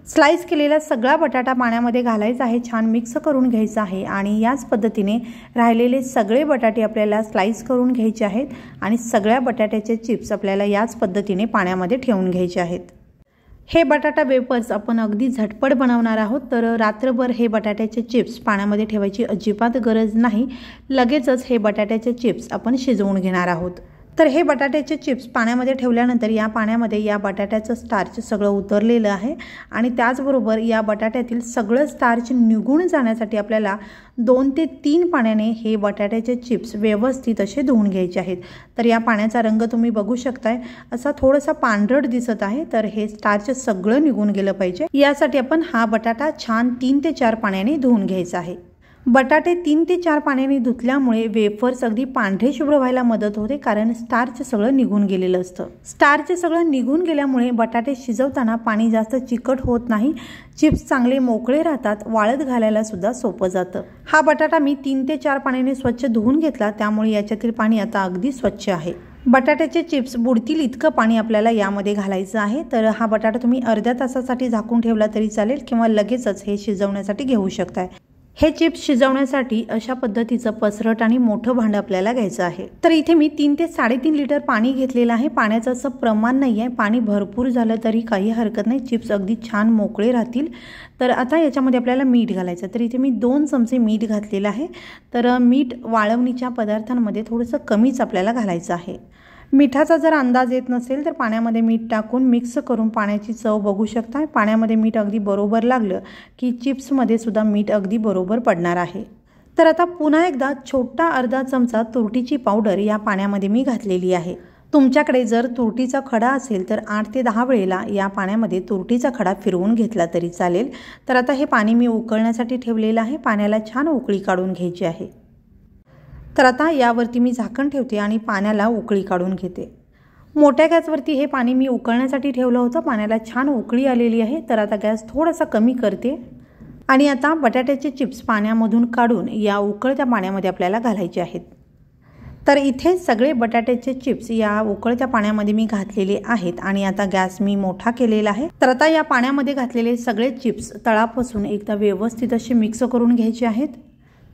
स्लाइस केलेला सगळा बटाटा पाण्यामध्ये घालायचा आहे, छान मिक्स करून घ्यायचा आहे आणि याच पद्धतीने राहिलेले सगळे बटाटे आपल्याला स्लाइस करून घ्यायचे आहेत आणि सगळ्या बटाट्याचे चिप्स आपल्याला याच पद्धतीने पाण्यामध्ये ठेवून घ्यायचे आहेत। हे बटाटा वेफर्स आपण अगदी झटपट बनवणार आहोत। तर रात्रभर हे बटाट्याचे चिप्स पाण्यामध्ये ठेवायची अजिबात गरज नाही, लगेचच हे बटाट्याचे चिप्स आपण शिजवून घेणार आहोत। तर हे बटाट्याचे चिप्स पाण्यामध्ये ठेवल्यानंतर या पाण्यामध्ये या बटाट्याचं स्टार्च सगळं उतरलेलं आहे आणि त्याचबरोबर या बटाट्यातील सगळं स्टार्च निघून जाण्यासाठी आपल्याला 2 ते 3 पाण्याने हे बटाट्याचे चिप्स व्यवस्थित असे धुवून घ्यायचे आहेत। तर या पाण्याचा रंग तुम्ही बघू शकताय, असा थोडासा पांढरट दिसत आहे। तर हे स्टार्च सगळं निघून गेलं पाहिजे, यासाठी आपण हा बटाटा छान 3 ते 4 पाण्याने धुवून घ्यायचा आहे। बटाटे 3 ते 4 पाण्याने धुतल्यामुळे वेफर्स अगदी पांढरे शुभ्र व्हायला मदत होते, कारण स्टार्च सगळं निघून गेलेलं असतं। स्टार्च सगळं निघून गेल्यामुळे बटाटे शिजवताना पाणी जास्त चिकट होत नाही, चिप्स चांगले मोकळे राहतात, वाळत घालायला सुद्धा सोपं जातं। हा बटाटा मी 3 ते 4 पाण्याने स्वच्छ धुवून घेतला, त्यामुळे याच्यातील पाणी आता अगदी स्वच्छ आहे। बटाट्याचे चिप्स बुडतील इतकं पाणी आपल्याला यामध्ये घालायचं आहे। तर हा बटाटा तुम्ही अर्ध्या तासासाठी झाकून ठेवला तरी चालेल किंवा लगेचच हे शिजवण्यासाठी घेऊ शकताय। हे चिप्स शिजवण्यासाठी अशा पद्धतीचं पसरट आणि मोठं भांडं आपल्याला घ्यायचं आहे। तर इथे मी 3 ते 3.5 लिटर पाणी घेतलेलं आहे। पाण्याचं असं प्रमाण नाही आहे, पाणी भरपूर झालं तरी काही हरकत नाही, चिप्स अगदी छान मोकळे राहतील। तर आता याच्यामध्ये आपल्याला मीठ घालायचं। तर इथे मी 2 चमचे मीठ घातलेलं आहे। तर मीठ वाळवणीच्या पदार्थांमध्ये थोडंसं कमीच आपल्याला घालायचं आहे। मिठाचा जर अंदाज येत नसेल तर पाण्यामध्ये मीठ टाकून मिक्स करून पाण्याची चव बघू शकता। पाण्यामध्ये मीठ अगदी बरोबर लागलं की चिप्समध्ये सुद्धा मीठ अगदी बरोबर पडणार आहे। तर आता पुन्हा एकदा छोटा अर्धा चमचा तुरटीची पावडर या पाण्यामध्ये मी घातलेली आहे। तुमच्याकडे जर तुरटीचा खडा असेल तर 8 ते 10 वेळेला या पाण्यामध्ये तुरटीचा खडा फिरवून घेतला तरी चालेल। तर आता हे पाणी मी उकळण्यासाठी ठेवलेलं आहे, पाण्याला छान उकळी काढून घ्यायची आहे। तर आता यावरती मी झाकण ठेवते आणि पाण्याला उकळी काढून घेते। मोठ्या गॅसवरती हे पाणी मी उकळण्यासाठी ठेवलं होतं, पाण्याला छान उकळी आलेली आहे। तर आता गॅस थोडासा कमी करते आणि आता बटाट्याचे चिप्स पाण्यामधून काढून या उकळत्या पाण्यामध्ये आपल्याला घालायचे आहेत। तर इथे सगळे बटाट्याचे चिप्स या उकळत्या पाण्यामध्ये मी घातलेले आहेत आणि आता गॅस मी मोठा केलेला आहे। तर आता या पाण्यामध्ये घातलेले सगळे चिप्स तळापासून एकदा व्यवस्थित असे मिक्स करून घ्यायचे आहेत।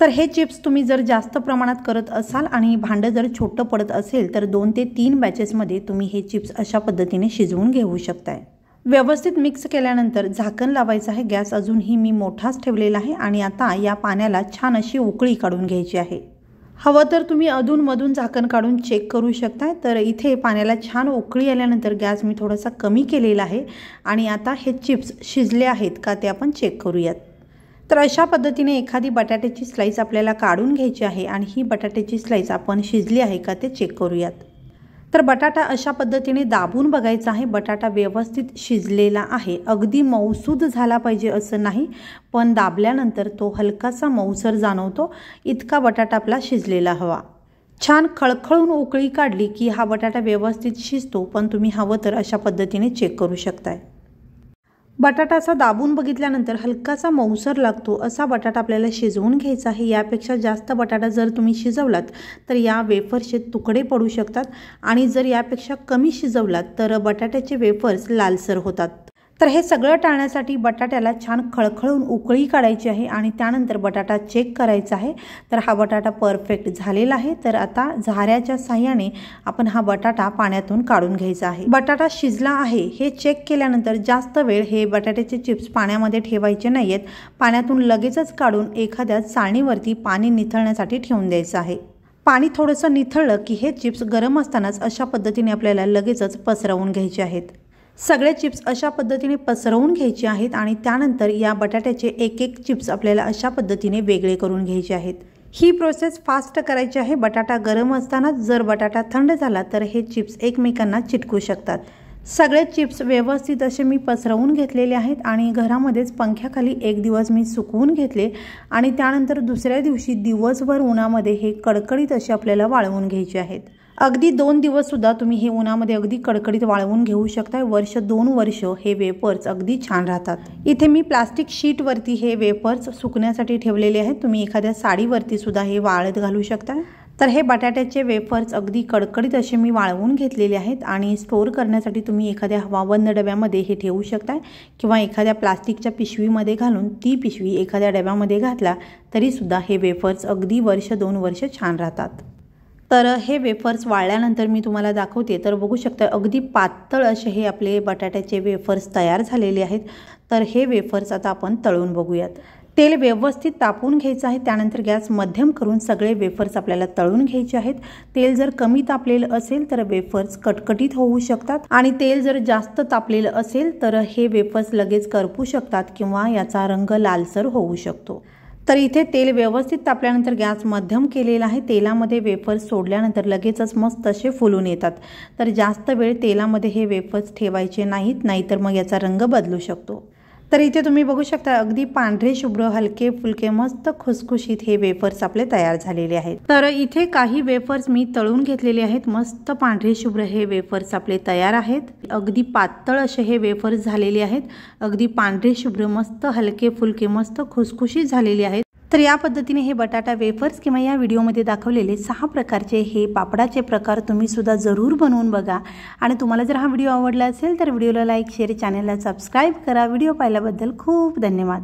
तर हे चिप्स तुम्ही जर जास्त प्रमाणात करत असाल आणि भांडं जर छोटं पडत असेल तर 2 ते 3 बॅचेसमध्ये तुम्ही हे चिप्स अशा पद्धतीने शिजवून घेऊ शकताय। व्यवस्थित मिक्स केल्यानंतर झाकण लावायचं आहे। गॅस अजूनही मी मोठाच ठेवलेला आहे आणि आता या पाण्याला छान अशी उकळी काढून घ्यायची आहे। हवं तर तुम्ही अधूनमधून झाकण काढून चेक करू शकता। तर इथे पाण्याला छान उकळी आल्यानंतर गॅस मी थोडासा कमी केलेला आहे आणि आता हे चिप्स शिजले आहेत का ते आपण चेक करूयात। तर अशा पद्धतीने एखादी बटाट्याची स्लाइस आपल्याला काढून घ्यायची आहे आणि ही बटाट्याची स्लाइस आपण शिजली आहे का ते चेक करूयात। तर बटाटा अशा पद्धतीने दाबून बघायचा आहे, बटाटा व्यवस्थित शिजलेला आहे। अगदी मऊसूद झाला पाहिजे असं नाही, पण दाबल्यानंतर तो हलकासा मऊसर जाणवतो इतका बटाटा आपला शिजलेला हवा। छान खळखळून उकळी काढली की हा बटाटा व्यवस्थित शिजतो, पण तुम्ही हवं तर अशा पद्धतीने चेक करू शकताय। बटाटा असा दाबून बघितल्यानंतर हलकासा मऊसर लागतो असा बटाटा आपल्याला शिजवून घ्यायचा आहे। यापेक्षा जास्त बटाटा जर तुम्ही शिजवलात तर या वेफर्सचे तुकडे पडू शकतात आणि जर यापेक्षा कमी शिजवलात तर बटाट्याचे वेफर्स लालसर होतात। तर हे सगळं टाळण्यासाठी बटाट्याला छान खळखळून उकळी काढायची आहे आणि त्यानंतर बटाटा चेक करायचा आहे। तर हा बटाटा परफेक्ट झालेला आहे। तर आता झाऱ्याच्या साहाय्याने आपण हा बटाटा पाण्यातून काढून घ्यायचा आहे। बटाटा शिजला आहे हे चेक केल्यानंतर जास्त वेळ हे बटाट्याचे चिप्स पाण्यामध्ये ठेवायचे नाहीयेत, पाण्यातून लगेचच काढून एखाद्या चाळणीवरती पाणी निथळण्यासाठी ठेवून द्यायचं आहे। पाणी थोडंसं निथळलं की हे चिप्स गरम असतानाच अशा पद्धतीने आपल्याला लगेचच पसरवून घ्यायचे आहेत। सगळे चिप्स अशा पद्धतीने पसरवून घ्यायचे आहेत आणि त्यानंतर या बटाट्याचे एक एक चिप्स आपल्याला अशा पद्धतीने वेगळे करून घ्यायचे आहेत। ही प्रोसेस फास्ट करायची आहे। बटाटा गरम असतानाच जर बटाटा थंड झाला तर हे चिप्स एकमेकांना चिटकू शकतात। सगळे चिप्स व्यवस्थित असे मी पसरवून घेतलेले आहेत आणि घरामध्येच पंख्याखाली एक दिवस मी सुकवून घेतले आणि त्यानंतर दुसऱ्या दिवशी दिवसभर उन्हामध्ये हे कडकडीत असे आपल्याला वाळवून घ्यायचे आहेत। अगदी 2 दिवस सुद्धा तुम्ही हे उन्हामध्ये अगदी कडकडीत वाळवून घेऊ शकता। वर्ष 2 वर्ष हे वेफर्स अगदी छान राहतात। इथे मी प्लास्टिक शीटवरती हे वेफर्स सुकण्यासाठी ठेवलेले आहेत, तुम्ही एखाद्या साडीवरती सुद्धा हे वाळत घालू शकता। तर हे बटाट्याचे वेफर्स अगदी कडकडीत असे मी वाळवून घेतलेले आहेत आणि स्टोअर करण्यासाठी तुम्ही एखाद्या हवाबंद डब्यामध्ये हे ठेवू शकता किंवा एखाद्या प्लास्टिकच्या पिशवीमध्ये घालून ती पिशवी एखाद्या डब्यामध्ये घातला तरी सुद्धा हे वेफर्स अगदी वर्ष 2 वर्ष छान राहतात। तर हे वेफर्स वाळल्यानंतर मी तुम्हाला दाखवते। तर बघू शकता अगदी पातळ असे हे आपले बटाट्याचे वेफर्स तयार झालेले आहेत। तर हे वेफर्स आता आपण तळून बघूयात। तेल व्यवस्थित तापवून घ्यायचं आहे। त्यानंतर गॅस मध्यम करून सगळे वेफर्स आपल्याला तळून घ्यायचे आहेत। तेल जर कमी तापलेलं असेल तर वेफर्स कटकटीत होऊ शकतात आणि तेल जर जास्त तापलेलं असेल तर हे वेफर्स लगेच करपू शकतात किंवा याचा रंग लालसर होऊ शकतो। तर इथे तेल व्यवस्थित तापल्यानंतर गॅस मध्यम केलेला आहे। तेलामध्ये वेफर्स सोडल्यानंतर लगेचच मस्त असे फुलून येतात। तर जास्त वेळ तेलामध्ये हे वेफर्स ठेवायचे नाहीत, नाहीतर मग याचा रंग बदलू शकतो। तर इथे तुम्ही बघू शकता अगदी पांढरे शुभ्र हलके फुलके मस्त खुसखुशीत हे वेफर्स आपले तयार झालेले आहेत। तर इथे काही वेफर्स मी तळून घेतलेले आहेत। मस्त पांढरे शुभ्र हे वेफर्स आपले तयार आहेत। अगदी पातळ असे हे वेफर्स झालेले आहेत। अगदी पांढरे शुभ्र मस्त हलके फुलके मस्त खुसखुशीत झालेले आहेत। तर या पद्धतीने हे बटाटा वेफर्स किंवा या व्हिडिओमध्ये दाखवलेले 6 प्रकारचे हे पापडाचे प्रकार तुम्ही सुद्धा जरूर बनवून बघा। आणि तुम्हाला जर हा व्हिडिओ आवडला असेल तर व्हिडिओला लाईक शेअर चॅनलला सबस्क्राइब करा। व्हिडिओ पाहिल्याबद्दल खूप धन्यवाद।